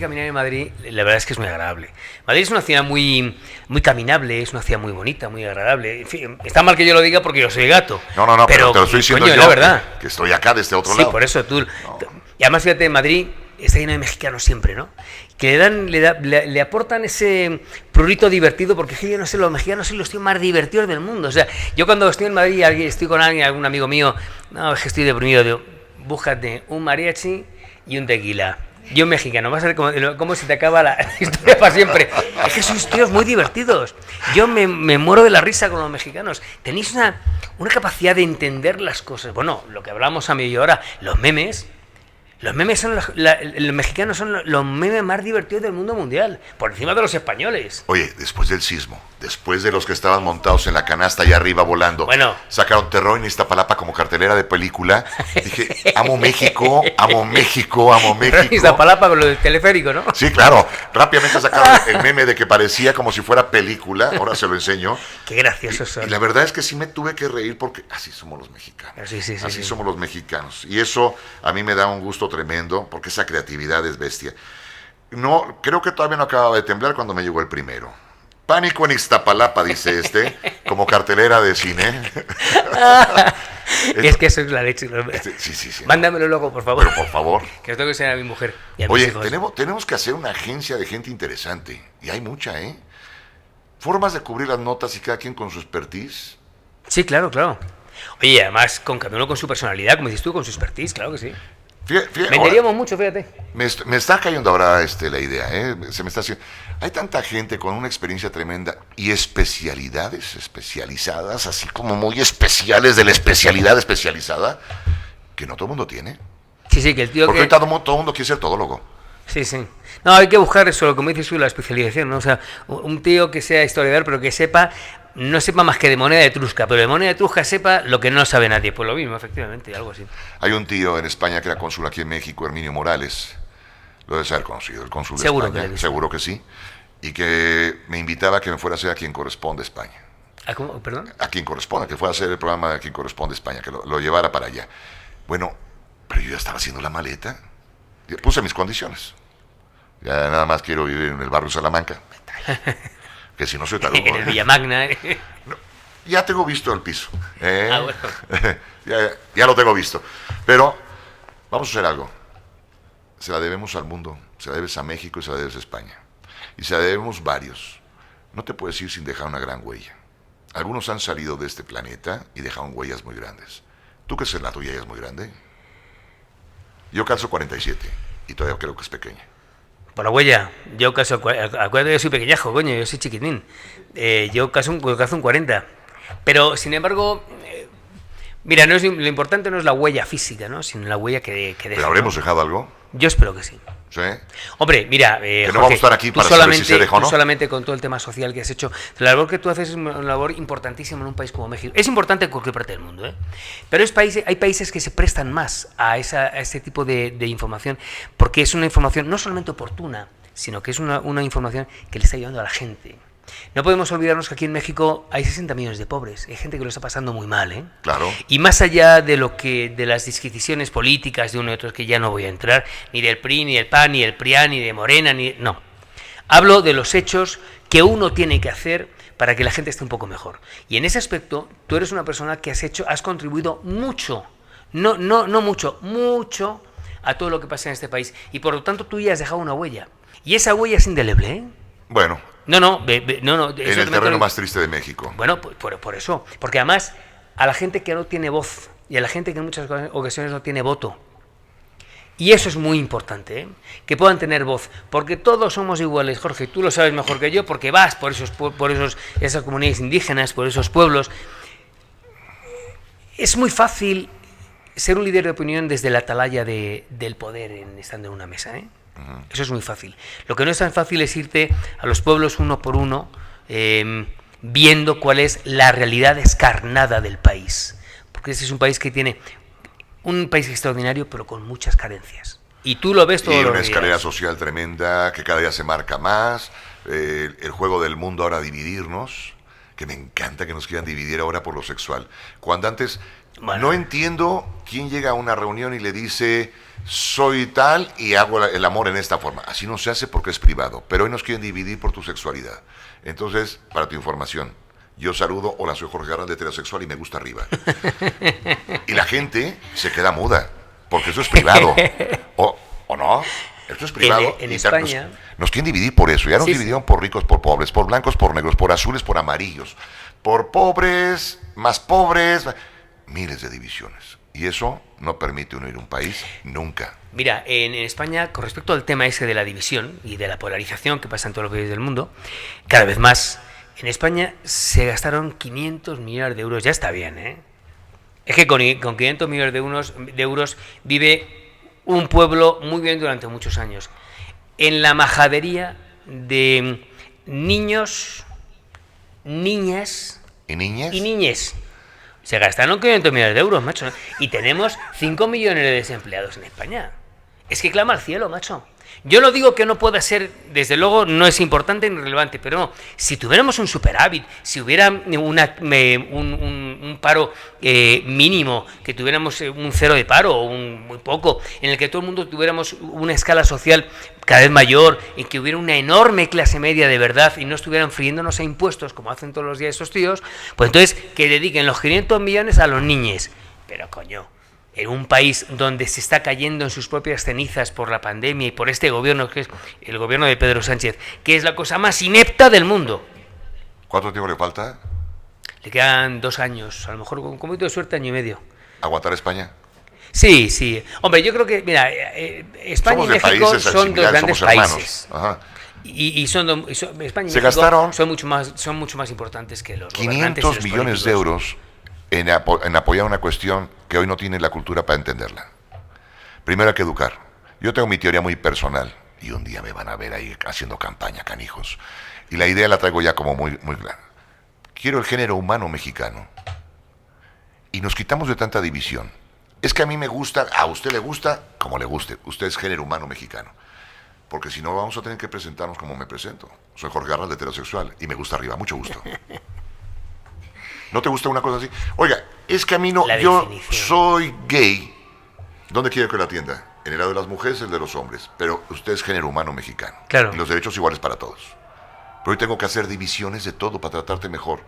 caminar en Madrid, la verdad es que es muy agradable. Madrid es una ciudad muy, muy caminable, es una ciudad muy bonita, muy agradable. En fin, está mal que yo lo diga porque yo soy gato. No, pero te lo estoy diciendo coño, yo, la verdad. que estoy acá de este otro Sí, lado. por eso tú. No. Y además, fíjate, Madrid está lleno de mexicanos siempre, ¿no? Que le aportan ese prurito divertido, porque es que yo no sé, los mexicanos son los tíos más divertidos del mundo. O sea, yo cuando estoy en Madrid, estoy con alguien, algún amigo mío, no, es que estoy deprimido, digo, búscate un mariachi y un tequila. Yo mexicano, vas a ver cómo se te acaba la historia para siempre. Es que sois tíos muy divertidos. Yo me muero de la risa con los mexicanos. Tenéis una capacidad de entender las cosas. Bueno, lo que hablamos a mí y ahora, los memes son los mexicanos son los memes más divertidos del mundo mundial, por encima de los españoles. Oye, después del sismo, después de los que estaban montados en la canasta allá arriba volando, Bueno. sacaron Terror en Iztapalapa como cartelera de película, dije, amo México, amo México, amo México. Iztapalapa con lo del teleférico, ¿no? Sí, claro, rápidamente sacaron el meme de que parecía como si fuera película, ahora se lo enseño. Qué graciosos son. Y la verdad es que sí me tuve que reír porque así somos los mexicanos. Sí, Así somos los mexicanos. Y eso a mí me da un gusto tremendo porque esa creatividad es bestia. No, creo que todavía no acababa de temblar cuando me llegó el primero. Pánico en Iztapalapa, dice como cartelera de cine. Es que eso es la leche. Sí. Mándamelo luego, por favor. Pero por favor. Que os tengo que enseñar a mi mujer y a mis Oye, hijos. tenemos que hacer una agencia de gente interesante. Y hay mucha, ¿eh? Formas de cubrir las notas y cada quien con su expertise. Sí, claro. Oye, además, cada uno con su personalidad, como dices tú, con su expertise, claro que sí. Fíjate, Venderíamos mucho, fíjate. Me está cayendo ahora la idea, ¿eh? Se me está haciendo. Hay tanta gente con una experiencia tremenda y especialidades especializadas, así como muy especiales de la especialidad especializada, que no todo el mundo tiene. Sí, que el tío Porque que... ahorita todo el mundo quiere ser todólogo. Sí. No, hay que buscar eso, como dices tú, la especialización, ¿no? O sea, un tío que sea historiador, pero que no sepa más que de moneda etrusca, pero de moneda etrusca sepa lo que no sabe nadie. Pues lo mismo, efectivamente, algo así. Hay un tío en España que era cónsul aquí en México, Herminio Morales. Lo debe ser conocido, el cónsul de Seguro España. que lo he visto. Seguro que sí. Y que me invitaba a que me fuera a hacer A Quien Corresponde España. ¿Cómo? ¿Perdón? A Quien Corresponde, que fuera a hacer el programa de A Quien Corresponde España, que lo llevara para allá. Bueno, pero yo ya estaba haciendo la maleta. Y puse mis condiciones. Ya nada más quiero vivir en el barrio Salamanca. Que si no soy tarugo. En el Villamagna. Ya tengo visto el piso. Bueno. ya lo tengo visto. Pero vamos a hacer algo. Se la debemos al mundo. Se la debes a México y se la debes a España. Y se la debemos varios. No te puedes ir sin dejar una gran huella. Algunos han salido de este planeta y dejaron huellas muy grandes. ¿Tú crees que la tuya ya es muy grande? Yo calzo 47 y todavía creo que es pequeña. Por la huella, yo caso, acuérdate, yo soy pequeñajo, coño, yo soy chiquitín. Yo caso un 40. Pero, sin embargo, mira, lo importante no es la huella física, ¿no? Sino la huella que deja. ¿Pero habremos dejado algo? Yo espero que sí. ¿Sí? Hombre, mira, que no Jorge, vamos a estar aquí tú para saber si se dejó o no. solamente con todo el tema social que has hecho, la labor que tú haces es una labor importantísima en un país como México. Es importante en cualquier parte del mundo, ¿eh? Pero hay países que se prestan más a ese tipo de información, porque es una información no solamente oportuna, sino que es una información que le está ayudando a la gente. No podemos olvidarnos que aquí en México hay 60 millones de pobres, hay gente que lo está pasando muy mal, ¿eh? Claro. Y más allá de las disquisiciones políticas de uno y otro, que ya no voy a entrar, ni del PRI, ni del PAN, ni del PRIAN, ni de Morena, no. Hablo de los hechos que uno tiene que hacer para que la gente esté un poco mejor. Y en ese aspecto, tú eres una persona que has contribuido mucho, no mucho a todo lo que pasa en este país. Y por lo tanto, tú ya has dejado una huella. Y esa huella es indeleble, ¿eh? Bueno. No. En el terreno más triste de México. Bueno, por eso. Porque además, a la gente que no tiene voz y a la gente que en muchas ocasiones no tiene voto. Y eso es muy importante, ¿eh? Que puedan tener voz. Porque todos somos iguales, Jorge. Tú lo sabes mejor que yo porque vas por esas comunidades indígenas, por esos pueblos. Es muy fácil ser un líder de opinión desde la atalaya del poder estando en una mesa, ¿eh? Eso es muy fácil. Lo que no es tan fácil es irte a los pueblos uno por uno, viendo cuál es la realidad descarnada del país. Porque ese es un país extraordinario, pero con muchas carencias. Y tú lo ves todos los días. Y una escalera social tremenda que cada día se marca más. El juego del mundo ahora dividirnos. que me encanta que nos quieran dividir ahora por lo sexual. Cuando antes, Bueno. no entiendo quién llega a una reunión y le dice, soy tal y hago el amor en esta forma. Así no se hace porque es privado, pero hoy nos quieren dividir por tu sexualidad. Entonces, para tu información, yo saludo, hola, soy Jorge Garralda, heterosexual y me gusta arriba. Y la gente se queda muda, porque eso es privado. ¿O no? Esto es privado. En y España... nos quieren dividir por eso. Ya nos Sí, dividieron por ricos, por pobres, por blancos, por negros, por azules, por amarillos, por pobres, más pobres, miles de divisiones. Y eso no permite unir un país nunca. Mira, en España, con respecto al tema ese de la división y de la polarización que pasa en todos los países del mundo, cada vez más, en España se gastaron 500 millones de euros. Ya está bien, ¿eh? Es que con 500 millones de euros vive un pueblo muy bien durante muchos años. En la majadería de niños, niñas ¿Y niñas? y niñes. Se gastaron 500 millones de euros, macho. Y tenemos 5 millones de desempleados en España. Es que clama al cielo, macho. Yo no digo que no pueda ser, desde luego no es importante ni relevante, pero no, si tuviéramos un superávit, si hubiera un paro mínimo, que tuviéramos un cero de paro o muy poco, en el que todo el mundo tuviéramos una escala social cada vez mayor, en que hubiera una enorme clase media de verdad y no estuvieran friéndonos a impuestos como hacen todos los días esos tíos, pues entonces que dediquen los 500 millones a los niños. Pero coño, en un país donde se está cayendo en sus propias cenizas por la pandemia y por este gobierno, que es el gobierno de Pedro Sánchez, que es la cosa más inepta del mundo. ¿Cuánto tiempo le falta? Le quedan 2 años, a lo mejor con un poquito de suerte, 1 año y medio. ¿Aguantar España? Sí, sí. Hombre, yo creo que, mira, España Somos y de México países son dos similares, grandes somos hermanos. países. Ajá. Y España y Se México gastaron son mucho más importantes que los gobernantes y 500 los millones de políticos. euros en apoyar una cuestión que hoy no tiene la cultura para entenderla. Primero hay que educar. Yo tengo mi teoría muy personal y un día me van a ver ahí haciendo campaña, canijos. Y la idea la traigo ya como muy, muy clara. Quiero el género humano mexicano. Y nos quitamos de tanta división. Es que a mí me gusta, a usted le gusta, como le guste. Usted es género humano mexicano. Porque si no, vamos a tener que presentarnos como me presento. Soy Jorge Garralda, heterosexual, y me gusta arriba, mucho gusto. ¿No te gusta una cosa así? Oiga, es que a mí no, La yo definición. soy gay. ¿Dónde quiere que la atienda? En el lado de las mujeres, el de los hombres. Pero usted es género humano mexicano. Claro. Y los derechos iguales para todos. Pero hoy tengo que hacer divisiones de todo para tratarte mejor.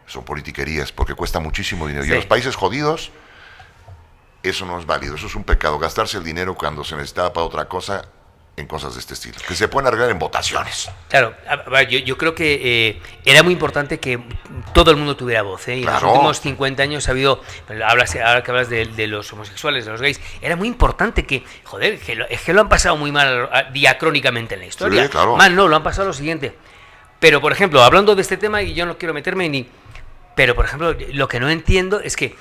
Son politiquerías, porque cuesta muchísimo dinero. Y Sí. en los países jodidos, eso no es válido. Eso es un pecado. Gastarse el dinero cuando se necesita para otra cosa, en cosas de este estilo. Que se pueden arreglar en votaciones. Claro, yo creo que era muy importante que todo el mundo tuviera voz, ¿eh? Y Claro. en los últimos 50 años ha habido, ahora que hablas de los homosexuales, de los gays, era muy importante que, joder, es que lo han pasado muy mal diacrónicamente en la historia. Sí, claro. Mal no, lo han pasado lo siguiente. Pero, por ejemplo, hablando de este tema, y yo no quiero meterme ni... Pero, por ejemplo, lo que no entiendo es que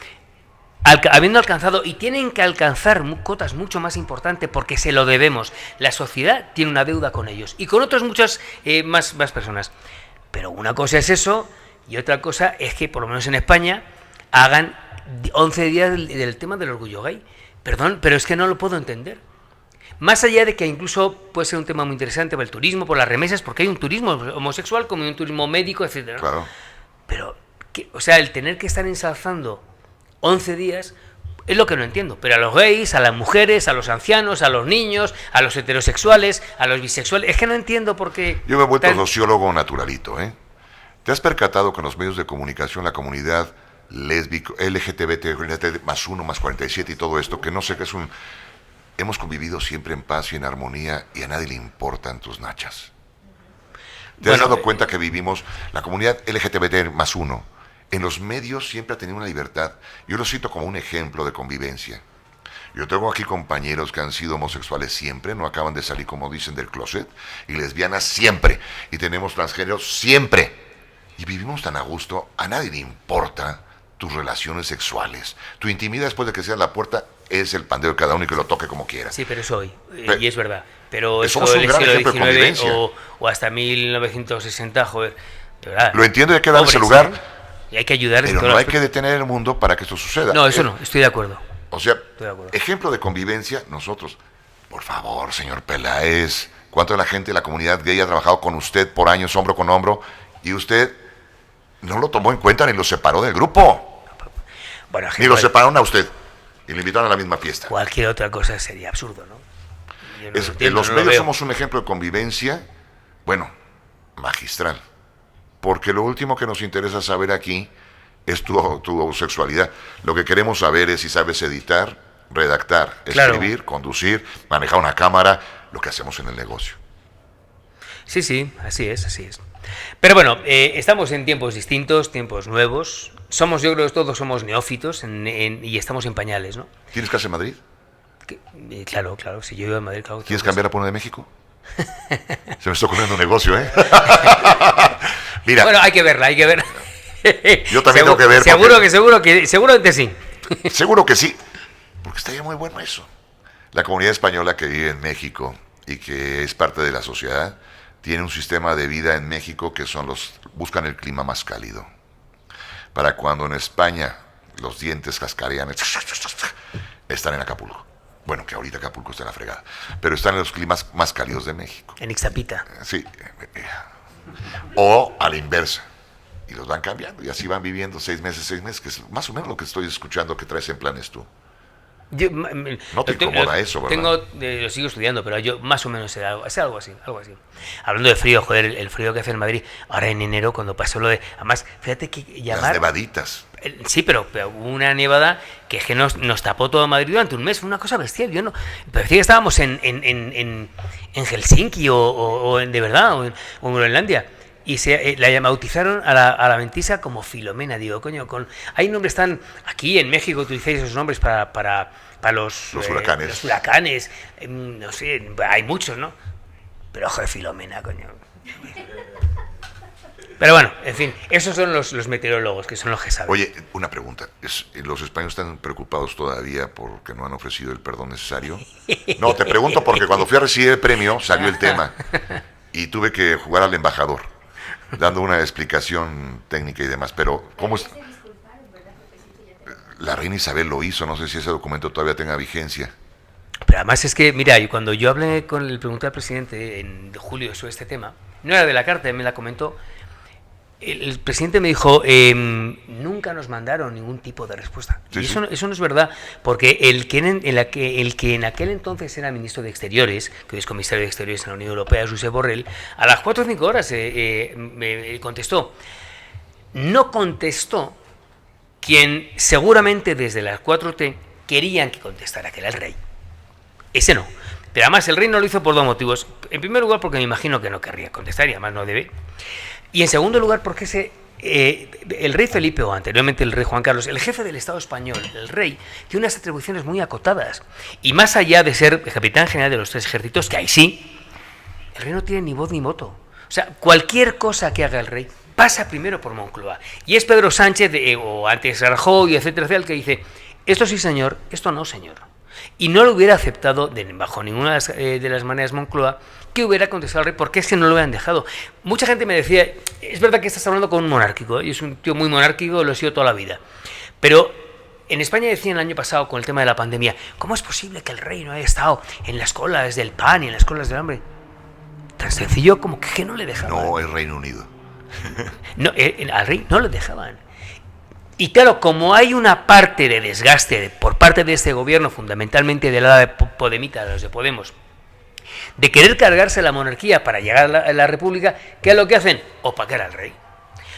habiendo alcanzado, y tienen que alcanzar cotas mucho más importantes porque se lo debemos, la sociedad tiene una deuda con ellos y con otras muchas más personas. Pero una cosa es eso y otra cosa es que, por lo menos en España, hagan 11 días del tema del orgullo gay. Perdón, pero es que no lo puedo entender. Más allá de que incluso puede ser un tema muy interesante por el turismo, por las remesas, porque hay un turismo homosexual como un turismo médico, etcétera. Claro. Pero, o sea, el tener que estar ensalzando 11 días es lo que no entiendo. Pero a los gays, a las mujeres, a los ancianos, a los niños, a los heterosexuales, a los bisexuales, es que no entiendo por qué... Yo me he vuelto sociólogo naturalito, ¿eh? ¿Te has percatado que en los medios de comunicación la comunidad lésbico, LGBT, más 1, más 47 y todo esto, que no sé qué es un... Hemos convivido siempre en paz y en armonía y a nadie le importan tus nachas. ¿Te has dado cuenta que vivimos, la comunidad LGBT más 1, en los medios siempre ha tenido una libertad? Yo lo cito como un ejemplo de convivencia. Yo tengo aquí compañeros que han sido homosexuales siempre, no acaban de salir, como dicen, del closet, y lesbianas siempre, y tenemos transgéneros siempre. Y vivimos tan a gusto, a nadie le importa tus relaciones sexuales. Tu intimidad después de que cierras la puerta es el pandero de cada uno y que lo toque como quiera. Sí, pero eso hoy, y es verdad. Pero eso somos un del gran siglo ejemplo de XIX convivencia. o hasta 1960, joder. De verdad, Lo entiendo y hay que darle ese pobres, lugar, y hay que ayudar. pero no hay que detener el mundo para que esto suceda. No, eso no, estoy de acuerdo. O sea, Estoy de acuerdo. ejemplo de convivencia, nosotros. Por favor, señor Peláez, ¿cuánto de la gente de la comunidad gay ha trabajado con usted por años, hombro con hombro? Y usted no lo tomó en cuenta ni lo separó del grupo. Bueno, Ni lo separaron a usted. Y le invitaron a la misma fiesta. cualquier otra cosa sería absurdo, ¿no? Yo no lo En entiendo, los no lo medios veo. somos un ejemplo de convivencia, bueno, magistral. Porque lo último que nos interesa saber aquí es tu sexualidad. Lo que queremos saber es si sabes editar, redactar, Claro. escribir, conducir, manejar una cámara, lo que hacemos en el negocio. Sí, sí, así es, así es. Pero bueno, estamos en tiempos distintos, tiempos nuevos. Yo creo que todos somos neófitos y estamos en pañales, ¿no? ¿Tienes casa en Madrid? Claro, si yo iba a Madrid, claro. ¿Quieres cambiar a Puebla de México? Se me está ocurriendo un negocio, ¿eh? Mira, Bueno, hay que verla, hay que verla. Yo también tengo que ver Seguramente sí. seguro que sí, porque estaría muy bueno eso. La comunidad española que vive en México y que es parte de la sociedad tiene un sistema de vida en México que buscan el clima más cálido. Para cuando en España los dientes cascarean, están en Acapulco. Bueno, que ahorita Acapulco está en la fregada, pero están en los climas más cálidos de México. En Ixtapita. Sí. O a la inversa. Y los van cambiando y así van viviendo 6 meses, que es más o menos lo que estoy escuchando que traes en planes tú. No te incomoda eso, ¿verdad? Lo sigo estudiando, pero yo más o menos es algo así. Hablando de frío, joder, el frío que hace en Madrid, ahora en enero cuando pasó lo de... Además, fíjate que Las nevaditas. Sí, pero hubo una nevada que nos tapó todo Madrid durante un mes, fue una cosa bestial. Yo no parecía que estábamos en Helsinki de verdad, o en Groenlandia. Y la bautizaron a la Ventisa como Filomena. Digo, coño, hay nombres aquí en México utilizáis esos nombres para los huracanes. Los huracanes, no sé, hay muchos, ¿no? Pero joder, Filomena, coño. Pero bueno, en fin, esos son los meteorólogos, que son los que saben. Oye, una pregunta. ¿Los españoles están preocupados todavía porque no han ofrecido el perdón necesario? No, te pregunto porque cuando fui a recibir el premio salió el tema y tuve que jugar al embajador, dando una explicación técnica y demás. Pero, ¿cómo es? La reina Isabel lo hizo, no sé si ese documento todavía tenga vigencia. Pero además es que, mira, y cuando yo hablé le pregunté al presidente en julio sobre este tema, no era de la carta, me la comentó. El presidente me dijo, nunca nos mandaron ningún tipo de respuesta. Sí, y sí. Eso no es verdad, porque el que en aquel entonces era ministro de Exteriores, que hoy es comisario de Exteriores en la Unión Europea, Josep Borrell, a las 4 o 5 horas me contestó. No contestó quien seguramente desde las 4T querían que contestara, que era el rey. Ese no. Pero además el rey no lo hizo por dos motivos. En primer lugar, porque me imagino que no querría contestar y además no debe. Y en segundo lugar, porque el rey Felipe, o anteriormente el rey Juan Carlos, el jefe del Estado español, el rey, tiene unas atribuciones muy acotadas. Y más allá de ser el capitán general de los 3 ejércitos, que ahí sí, el rey no tiene ni voz ni voto. O sea, cualquier cosa que haga el rey pasa primero por Moncloa. Y es Pedro Sánchez, o antes Rajoy, etcétera, etcétera, el que dice, esto sí señor, esto no señor. Y no lo hubiera aceptado bajo ninguna de las maneras Moncloa que hubiera contestado al rey, porque es que no lo hubieran dejado. Mucha gente me decía, es verdad que estás hablando con un monárquico, y es un tío muy monárquico, lo he sido toda la vida. Pero en España decían el año pasado con el tema de la pandemia, ¿cómo es posible que el rey no haya estado en las colas del pan y en las colas del hambre? Tan sencillo como que no le dejaban. No, es Reino Unido. No, al rey no le dejaban. Y claro, como hay una parte de desgaste por parte de este gobierno, fundamentalmente del lado de Podemita, de los de Podemos, de querer cargarse la monarquía para llegar a la república, ¿qué es lo que hacen? Opacar al rey.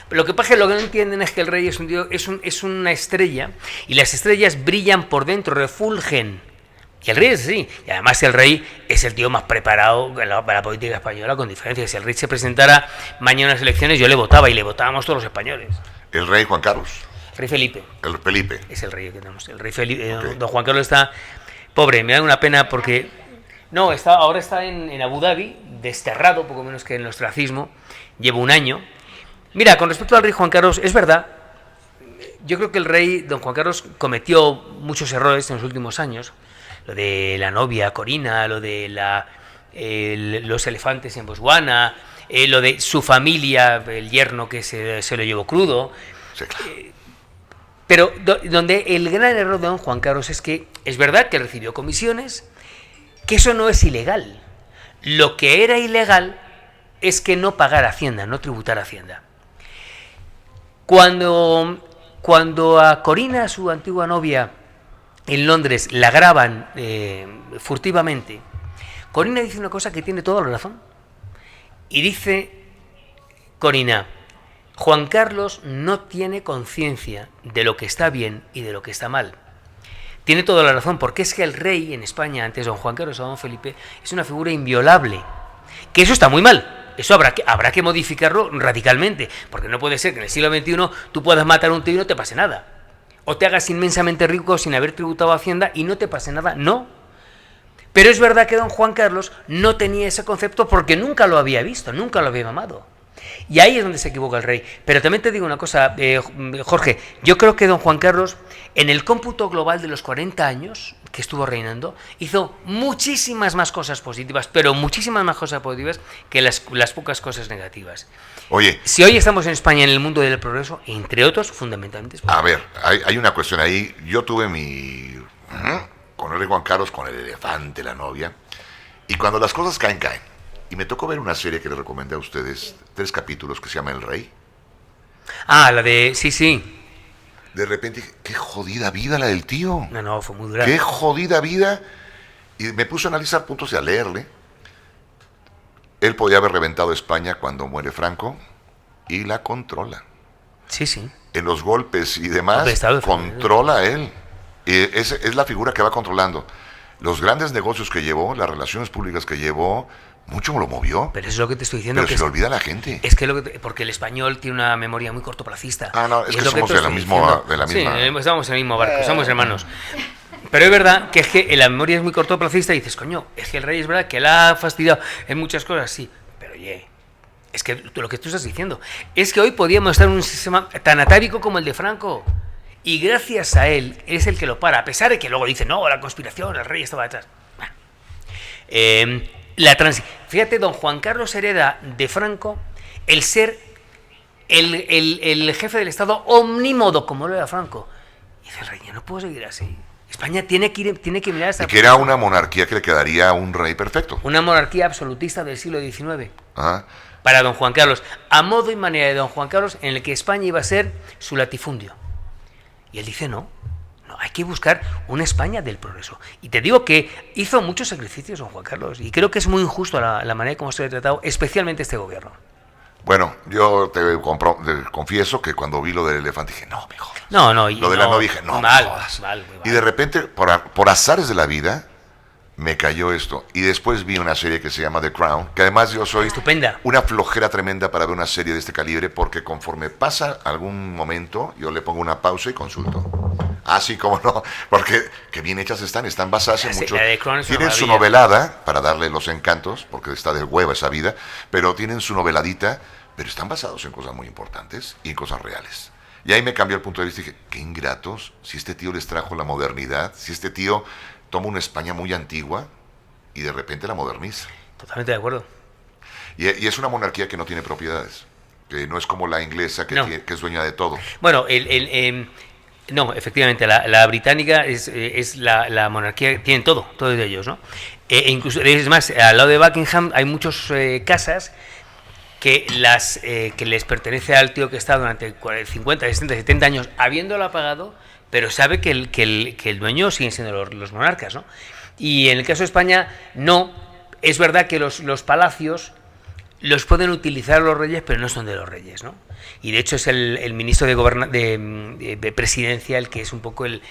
Pero lo que pasa es que lo que no entienden es que el rey es una estrella, y las estrellas brillan por dentro, refulgen. Y el rey es así. Y además el rey es el tío más preparado para la política española, con diferencia. Si el rey se presentara mañana en las elecciones, yo le votaba, y le votábamos todos los españoles. El rey Juan Carlos. Rey Felipe. El Felipe. Es el rey que tenemos. El rey Felipe. Okay. Don Juan Carlos está pobre, me da una pena porque... No, ahora está en Abu Dhabi, desterrado, poco menos que en el ostracismo. Lleva un año. Mira, con respecto al rey Juan Carlos, es verdad. Yo creo que el rey, don Juan Carlos, cometió muchos errores en los últimos años. Lo de la novia Corina, lo de los elefantes en Botswana, lo de su familia, el yerno que se lo llevó crudo. Sí, claro. Pero donde el gran error de don Juan Carlos es que es verdad que recibió comisiones, que eso no es ilegal. Lo que era ilegal es que no pagara Hacienda, no tributara Hacienda. Cuando a Corina, su antigua novia, en Londres, la graban furtivamente, Corina dice una cosa que tiene toda la razón. Y dice Corina: Juan Carlos no tiene conciencia de lo que está bien y de lo que está mal. Tiene toda la razón, porque es que el rey en España, antes don Juan Carlos o don Felipe, es una figura inviolable. Que eso está muy mal. Eso habrá que modificarlo radicalmente, porque no puede ser que en el siglo XXI tú puedas matar a un tío y no te pase nada. O te hagas inmensamente rico sin haber tributado a Hacienda y no te pase nada. No. Pero es verdad que don Juan Carlos no tenía ese concepto porque nunca lo había visto, nunca lo había mamado. Y ahí es donde se equivoca el rey. Pero también te digo una cosa, Jorge, yo creo que don Juan Carlos, en el cómputo global de los 40 años que estuvo reinando, hizo muchísimas más cosas positivas, pero muchísimas más cosas positivas que las pocas cosas negativas. Oye, Si hoy estamos en España en el mundo del progreso, entre otros, fundamentalmente... a ver, hay una cuestión ahí. Yo tuve con el rey Juan Carlos, con el elefante, la novia, y cuando las cosas caen, caen. Y me tocó ver una serie que les recomendé a ustedes, 3 capítulos, que se llama El Rey. Ah, la de... Sí. De repente dije, qué jodida vida la del tío. No, fue muy dura. Qué jodida vida. Y me puse a analizar puntos y a leerle. Él podía haber reventado España cuando muere Franco y la controla. Sí. En los golpes y demás, Estado controla a él. Y es la figura que va controlando. Los grandes negocios que llevó, las relaciones públicas que llevó, mucho lo movió. Pero eso es lo que te estoy diciendo. Pero que se le olvida a la gente. Es que porque el español tiene una memoria muy cortoplacista. Ah, no, es que lo somos te de la estoy misma... diciendo. Sí, estamos en el mismo barco, somos hermanos. Pero es verdad que la memoria es muy cortoplacista y dices, coño, es que el rey es verdad que la ha fastidiado en muchas cosas, sí. Pero oye, es que lo que tú estás diciendo es que hoy podíamos estar en un sistema tan atávico como el de Franco. Y gracias a él es el que lo para, a pesar de que luego dice, no, la conspiración, el rey estaba detrás. Fíjate, don Juan Carlos hereda de Franco el ser el jefe del Estado omnímodo, como lo era Franco. Y dice el rey, ya no puedo seguir así. España tiene que mirar esta... Y que era una monarquía que le quedaría a un rey perfecto. Una monarquía absolutista del siglo XIX. Ajá. Para don Juan Carlos, a modo y manera de don Juan Carlos, en el que España iba a ser su latifundio. Y él dice, no, hay que buscar una España del progreso. Y te digo que hizo muchos sacrificios don Juan Carlos, y creo que es muy injusto la manera como se le ha tratado, especialmente este gobierno. Bueno, yo te confieso que cuando vi lo del elefante dije, no, mejor. No. Lo de la novia dije, no, mal, me jodas. muy mal. Y de repente, por azares de la vida, me cayó esto. Y después vi una serie que se llama The Crown, que además yo soy... Estupenda. Una flojera tremenda para ver una serie de este calibre, porque conforme pasa algún momento, yo le pongo una pausa y consulto. Así como no, porque que bien hechas están basadas en mucho... Tienen su novelada, para darle los encantos, porque está de hueva esa vida, pero tienen su noveladita, pero están basados en cosas muy importantes y en cosas reales. Y ahí me cambió el punto de vista y dije, qué ingratos, si este tío les trajo la modernidad, si este tío toma una España muy antigua y de repente la moderniza. Totalmente de acuerdo. Y es una monarquía que no tiene propiedades, que no es como la inglesa que es dueña de todo. Bueno, no, efectivamente, la británica es la monarquía, tienen todo de ellos, ¿no? Incluso, es más, al lado de Buckingham hay muchas casas que les pertenece al tío que está durante 50, 60, 70 años habiéndola pagado, pero sabe que el dueño siguen siendo los monarcas, ¿no? Y en el caso de España, no. Es verdad que los palacios los pueden utilizar los reyes, pero no son de los reyes, ¿no? Y de hecho es el ministro de Presidencia el que es un poco el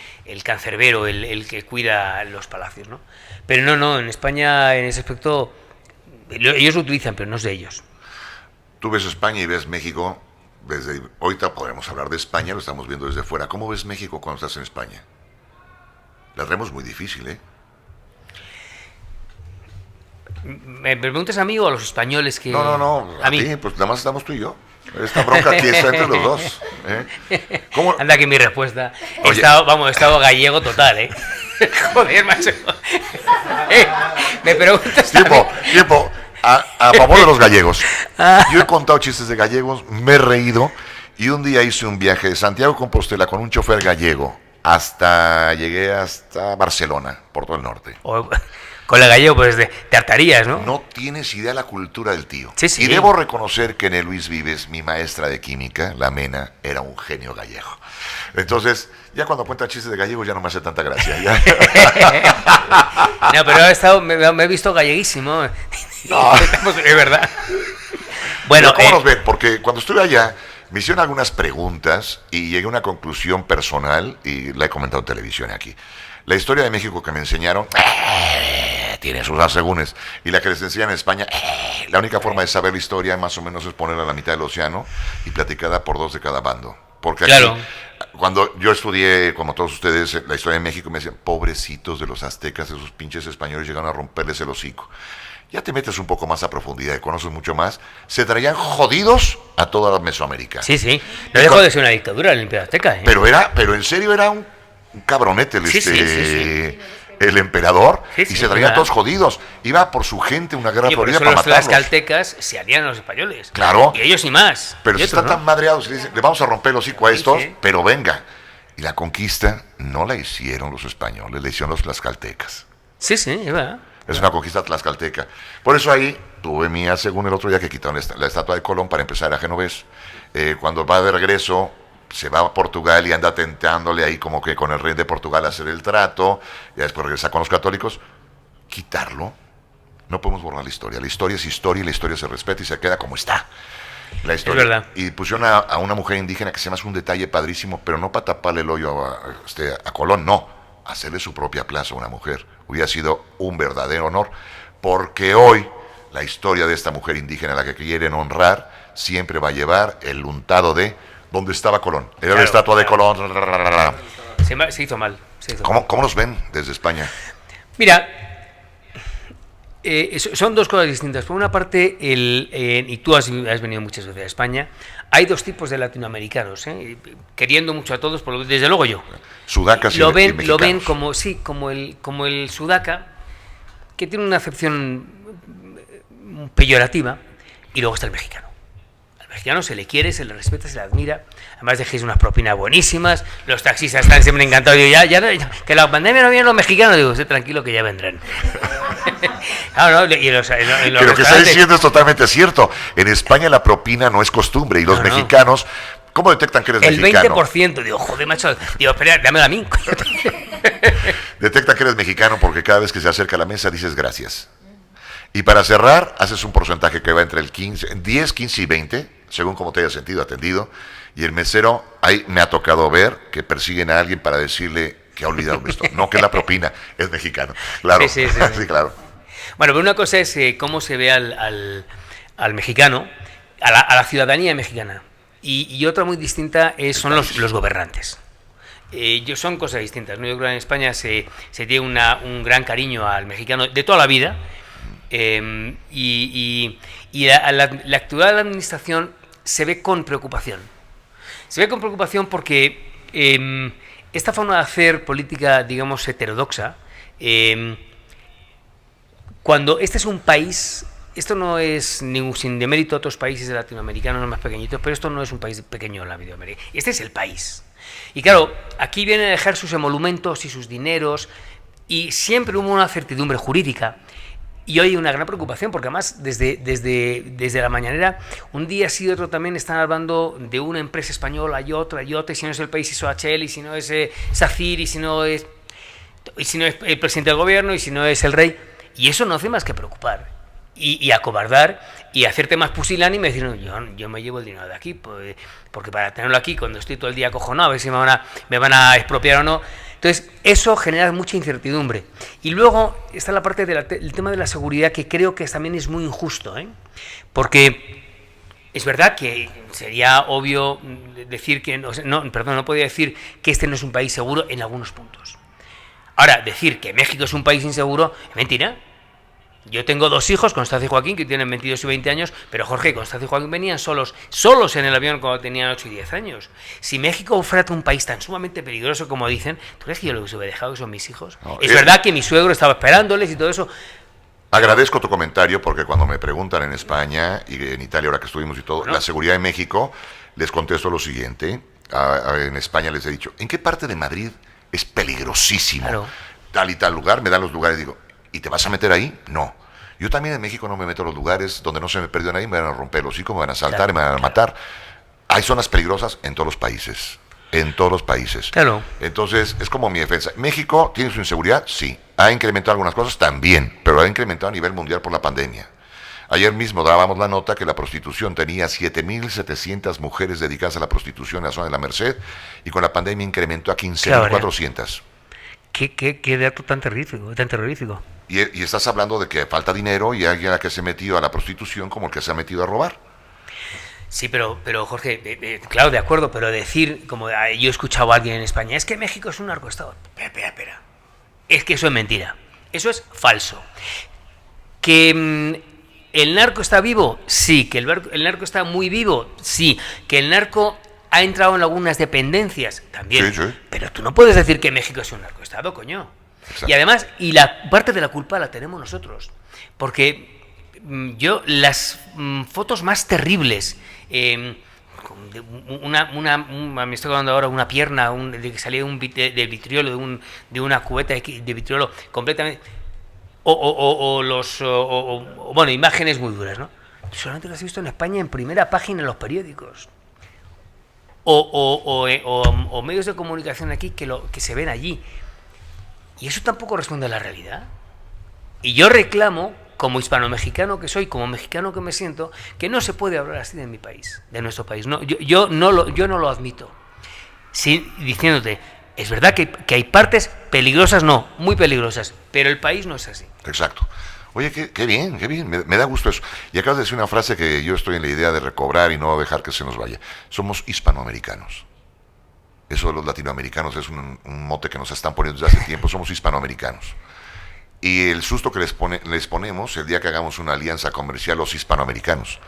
cancerbero, el que cuida los palacios, ¿no? Pero no, en España en ese aspecto ellos lo utilizan, pero no es de ellos. Tú ves España y ves México, ahorita podemos hablar de España, lo estamos viendo desde fuera. ¿Cómo ves México cuando estás en España? La tenemos muy difícil, ¿eh? ¿Me preguntas a mí o a los españoles que...? No, a mí. Ti, pues nada más estamos tú y yo. Esta bronca aquí está entre los dos. ¿Cómo? Anda que mi respuesta. He estado gallego total, ¿eh? Joder, macho. Me preguntas Tiempo. A favor de los gallegos. Yo he contado chistes de gallegos, me he reído, y un día hice un viaje de Santiago a Compostela con un chofer gallego. Llegué hasta Barcelona, por todo el norte. Con la gallego, pues te hartarías, ¿no? No tienes idea de la cultura del tío. Sí, sí. Y debo reconocer que en el Luis Vives, mi maestra de química, la Mena, era un genio gallego. Entonces, ya cuando cuenta chistes de gallego ya no me hace tanta gracia. Ya. No, pero me he visto galleguísimo. No. Es verdad. Bueno, Pero ¿cómo nos ven? Porque cuando estuve allá, me hicieron algunas preguntas y llegué a una conclusión personal y la he comentado en televisión aquí. La historia de México que me enseñaron tiene sus asegúnes. Y la que les enseñan en España, la única forma de saber la historia más o menos es ponerla a la mitad del océano y platicada por dos de cada bando. Porque aquí, claro, cuando yo estudié, como todos ustedes, la historia de México, me decían, pobrecitos de los aztecas, esos pinches españoles llegaron a romperles el hocico. Ya te metes un poco más a profundidad y conoces mucho más, se traían jodidos a toda la Mesoamérica. Sí, sí. No dejó de ser una dictadura el Imperio Azteca. Pero en serio era un cabronete Sí. el emperador, Sí, y se traían todos jodidos. Iba por su gente una guerra florida para los matarlos. tlaxcaltecas se harían a los españoles. Claro. Y ellos y más. Pero y si otros, están tan madreados, le dicen, le vamos a romper el hocico a estos, sí. pero venga. Y la conquista no la hicieron los españoles, la hicieron los tlaxcaltecas. Sí, es verdad. Es una conquista tlaxcalteca. Por eso ahí tuve mía, según el otro día que quitaron la estatua de Colón para empezar a Genovés. Cuando va de regreso, se va a Portugal y anda tentándole ahí como que con el rey de Portugal a hacer el trato, ya después regresa con los católicos. Quitarlo, no podemos borrar la historia. La historia es historia y la historia se respeta y se queda como está. La historia. Es verdad. Y pusieron a una mujer indígena que se me hace un detalle padrísimo, pero no para taparle el hoyo a Colón, no. Hacerle su propia plaza a una mujer. Hubiera sido un verdadero honor, porque hoy la historia de esta mujer indígena a la que quieren honrar siempre va a llevar el untado de donde estaba Colón. Era la estatua de Colón. Se hizo mal. ¿Cómo nos ven desde España? Mira, son dos cosas distintas. Por una parte, y tú has venido muchas veces a España, hay dos tipos de latinoamericanos, queriendo mucho a todos, desde luego yo. Sudacas lo y ven mexicanos. como el sudaca, que tiene una acepción peyorativa, y luego está el mexicano. Al mexicano se le quiere, se le respeta, se le admira. Además dejéis unas propinas buenísimas, los taxistas están siempre encantados. Digo, que la pandemia no vienen los mexicanos, digo, sé tranquilo que ya vendrán. Claro, ¿no? Y en los que lo que está diciendo es totalmente cierto. En España la propina no es costumbre y los mexicanos, ¿cómo detectan que eres mexicano? El 20%, digo, joder, macho, digo, espera, dámela a mí. Detectan que eres mexicano porque cada vez que se acerca a la mesa dices gracias. Y para cerrar, haces un porcentaje que va entre el 10, 15 y 20, según cómo te hayas sentido atendido. Y el mesero, ahí me ha tocado ver que persiguen a alguien para decirle que ha olvidado esto. No, que es la propina, es mexicano. Claro, sí, claro. Bueno, pero una cosa es cómo se ve al mexicano, a la ciudadanía mexicana. Y otra muy distinta son los gobernantes. Son cosas distintas, ¿no? Yo creo que en España se tiene un gran cariño al mexicano de toda la vida. Y la actual administración se ve con preocupación. Se ve con preocupación porque esta forma de hacer política, digamos, heterodoxa, cuando este es un país, esto no es sin demérito a otros países latinoamericanos más pequeñitos, pero esto no es un país pequeño en la Latinoamérica, este es el país. Y claro, aquí vienen a dejar sus emolumentos y sus dineros, y siempre hubo una certidumbre jurídica. Y hoy hay una gran preocupación, porque además desde la mañanera, un día sí y otro también están hablando de una empresa española y otra, y si no es el país es OHL, y si no es SACIR, y si no es el presidente del gobierno, y si no es el rey. Y eso no hace más que preocupar y acobardar y hacerte más pusilánime y decir, no, yo me llevo el dinero de aquí, porque para tenerlo aquí, cuando estoy todo el día acojonado, a ver si me van a expropiar o no. Entonces, eso genera mucha incertidumbre. Y luego está la parte del tema de la seguridad, que creo que también es muy injusto, porque es verdad que sería obvio decir que, no podría decir que este no es un país seguro en algunos puntos. Ahora, decir que México es un país inseguro es mentira. Yo tengo dos hijos, Constanza y Joaquín, que tienen 22 y 20 años, pero Jorge y Constanza y Joaquín venían solos en el avión cuando tenían 8 y 10 años. Si México fuera un país tan sumamente peligroso como dicen, ¿tú crees que yo los hubiera dejado que son mis hijos? No, es verdad que mi suegro estaba esperándoles y todo eso. Agradezco tu comentario, porque cuando me preguntan en España y en Italia, ahora que estuvimos y todo, bueno, la seguridad en México, les contesto lo siguiente. En España les he dicho, ¿en qué parte de Madrid es peligrosísimo? Claro. Tal y tal lugar, me dan los lugares y digo, ¿Y te vas a meter ahí? No. Yo también en México no me meto a los lugares donde no se me perdió nadie, me van a romper los hocicos, me van a asaltar, Claro, me van a claro. matar. Hay zonas peligrosas en todos los países. En todos los países. Claro. Entonces, es como mi defensa. ¿México tiene su inseguridad? Sí. ¿Ha incrementado algunas cosas? También. Pero ha incrementado a nivel mundial por la pandemia. Ayer mismo dábamos la nota que la prostitución tenía 7.700 mujeres dedicadas a la prostitución en la zona de la Merced y con la pandemia incrementó a 15.400. ¿Qué dato tan terrorífico? Y estás hablando de que falta dinero y hay alguien que se ha metido a la prostitución como el que se ha metido a robar. Sí, pero Jorge, claro, de acuerdo, pero decir, como yo he escuchado a alguien en España, es que México es un narcoestado. Espera. Es que eso es mentira. Eso es falso. Que el narco está vivo, sí. Que el narco está muy vivo, sí. Que el narco ha entrado en algunas dependencias, también. Sí. Pero tú no puedes decir que México es un narcoestado, coño. Exacto. Y además, la parte de la culpa la tenemos nosotros. Porque yo, las fotos más terribles, me estoy acordando ahora una pierna de que salía de vitriolo, de una cubeta de vitriolo completamente, bueno, imágenes muy duras, ¿no? Solamente las he visto en España en primera página en los periódicos, o medios de comunicación aquí que se ven allí, y eso tampoco responde a la realidad. Y yo reclamo, como hispano-mexicano que soy, como mexicano que me siento, que no se puede hablar así de mi país, de nuestro país. No, yo no lo admito. Sí, diciéndote, es verdad que hay partes peligrosas, no, muy peligrosas, pero el país no es así. Exacto. Oye, qué bien, me da gusto eso. Y acabas de decir una frase que yo estoy en la idea de recobrar y no dejar que se nos vaya. Somos hispanoamericanos. Eso de los latinoamericanos es un mote que nos están poniendo desde hace tiempo. Somos hispanoamericanos. Y el susto que les ponemos el día que hagamos una alianza comercial los hispanoamericanos.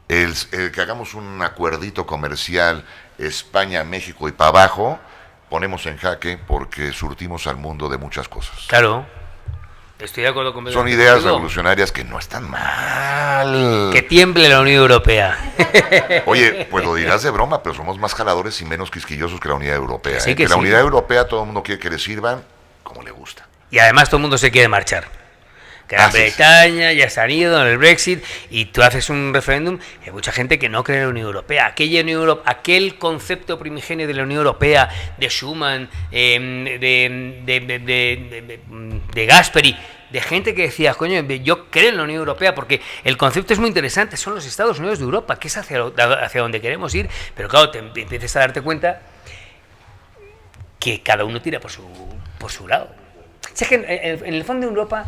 El que hagamos un acuerdito comercial España, México y para abajo, ponemos en jaque porque surtimos al mundo de muchas cosas. Claro, estoy de acuerdo con Son ideas revolucionarias que no están mal. Que tiemble la Unión Europea. Oye, pues lo dirás de broma, pero somos más jaladores y menos quisquillosos que la Unidad Europea. Sí, que la sí. Unidad Europea todo el mundo quiere que le sirvan como le gusta. Y además todo el mundo se quiere marchar. Gran Bretaña, ya se han ido en el Brexit, y tú haces un referéndum, y hay mucha gente que no cree en la Unión Europea. Aquel concepto primigenio de la Unión Europea, de Schuman, de Gasperi, de gente que decía, coño, yo creo en la Unión Europea, porque el concepto es muy interesante, son los Estados Unidos de Europa, que es hacia donde queremos ir, pero claro, te empiezas a darte cuenta que cada uno tira por su lado. Si es que en el fondo de Europa,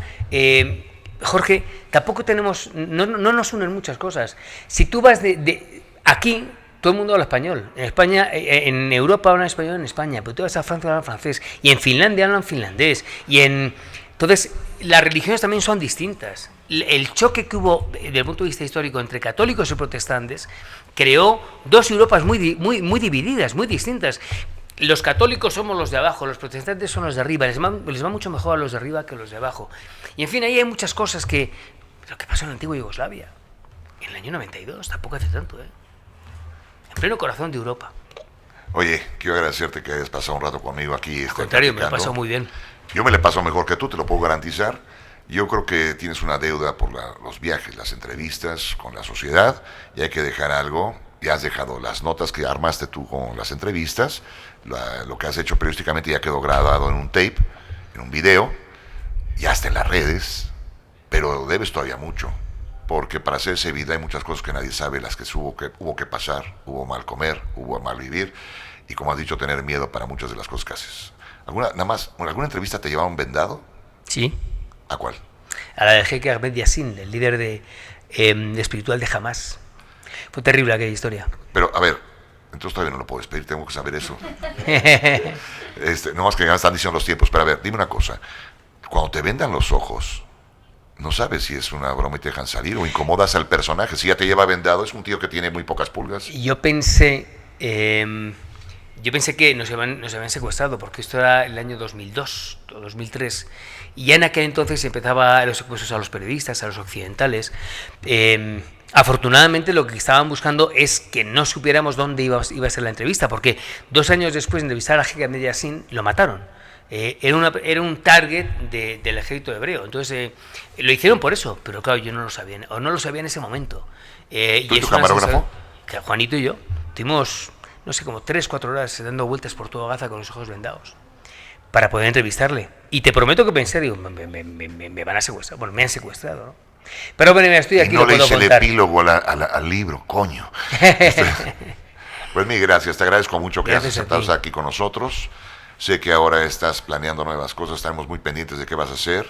Jorge, tampoco tenemos, no nos unen muchas cosas. Si tú vas de aquí, todo el mundo habla español. En España, en Europa hablan español en España, pero tú vas a Francia hablan francés, y en Finlandia hablan finlandés, entonces las religiones también son distintas. El choque que hubo desde el punto de vista histórico entre católicos y protestantes creó dos Europas muy divididas, muy distintas. Los católicos somos los de abajo, los protestantes son los de arriba, les va mucho mejor a los de arriba que a los de abajo. Y en fin, ahí hay muchas cosas lo que pasó en la antigua Yugoslavia, en el año 92, tampoco hace tanto, en pleno corazón de Europa. Oye, quiero agradecerte que hayas pasado un rato conmigo aquí. Al contrario, me lo he pasado muy bien. Yo me le paso mejor que tú, te lo puedo garantizar. Yo creo que tienes una deuda por los viajes, las entrevistas con la sociedad, y hay que dejar algo. Ya has dejado las notas que armaste tú con las entrevistas, lo que has hecho periodísticamente ya quedó grabado en un tape, en un video, ya está en las redes, pero debes todavía mucho, porque para hacer ese video hay muchas cosas que nadie sabe, las que hubo que pasar, hubo mal comer, hubo mal vivir, y como has dicho, tener miedo para muchas de las cosas que haces. ¿Alguna entrevista te llevaron vendado? Sí. ¿A cuál? A la de Sheikh Ahmed Yassin, el líder de espiritual de Hamas. Fue terrible aquella historia. Pero, a ver, entonces todavía no lo puedo despedir, tengo que saber eso. No más que ya están diciendo los tiempos, pero a ver, dime una cosa. Cuando te vendan los ojos, no sabes si es una broma y te dejan salir o incomodas al personaje. Si ya te lleva vendado, es un tío que tiene muy pocas pulgas. Yo pensé que nos habían secuestrado, porque esto era el año 2002 o 2003, y ya en aquel entonces empezaba los secuestros a los periodistas, a los occidentales. Afortunadamente lo que estaban buscando es que no supiéramos dónde iba a ser la entrevista, porque 2 años después de entrevistar a Sheikh Ahmed Yassin lo mataron. Era un target del ejército hebreo. Entonces lo hicieron por eso, pero claro, yo no lo sabía, o no lo sabía en ese momento. ¿Tú y tu camarógrafo? Que Juanito y yo tuvimos, no sé, como 3-4 horas dando vueltas por toda Gaza con los ojos vendados para poder entrevistarle. Y te prometo que pensé, digo, me van a secuestrar. Bueno, me han secuestrado, ¿no? Pero bueno, estoy aquí. Y no lo puedo leíste el contar. epílogo al libro, coño. Pues mil gracias, te agradezco mucho que hayas estado aquí con nosotros. Sé que ahora estás planeando nuevas cosas, estamos muy pendientes de qué vas a hacer.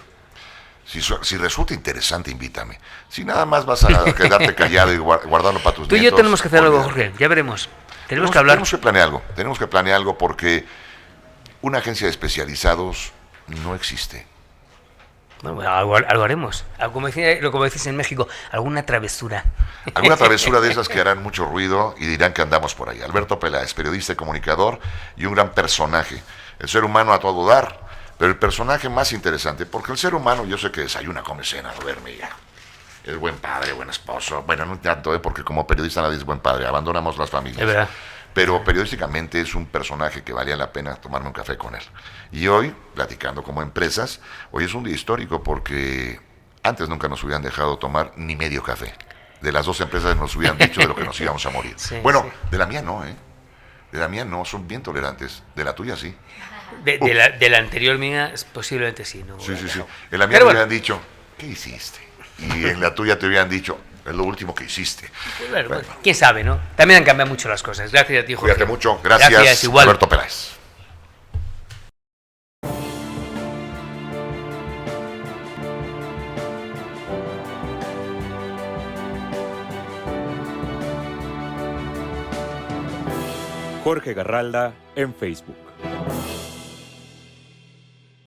Si resulta interesante, invítame. Si nada más vas a quedarte callado y guardarlo para tus nietos. Tú y yo tenemos que hacer algo, Jorge, ya veremos. Tenemos que hablar. Tenemos que planear algo porque una agencia de especializados no existe. Bueno, algo haremos. Como decís en México, alguna travesura. Alguna travesura de esas que harán mucho ruido y dirán que andamos por ahí. Alberto Peláez, periodista y comunicador y un gran personaje. El ser humano a todo dar, pero el personaje más interesante, porque el ser humano, yo sé que desayuna, come, cena, duerme ya. Es buen padre, buen esposo. Bueno, no tanto, porque como periodista nadie es buen padre, abandonamos las familias. Es verdad. Pero periodísticamente es un personaje que valía la pena tomarme un café con él. Y hoy, platicando como empresas, hoy es un día histórico porque antes nunca nos hubieran dejado tomar ni medio café. De las dos empresas nos hubieran dicho de lo que nos íbamos a morir. Sí, bueno, sí. de la mía no, ¿eh? De la mía no, son bien tolerantes. De la tuya sí. De la anterior mía, posiblemente sí. No Sí. En la mía te hubieran dicho, ¿qué hiciste? Y en la tuya te hubieran dicho, es lo último que hiciste. Bueno, quién sabe, ¿no? También han cambiado mucho las cosas. Gracias a ti, Jorge. Cuídate mucho. Gracias igual. Alberto Peláez. Jorge Garralda en Facebook.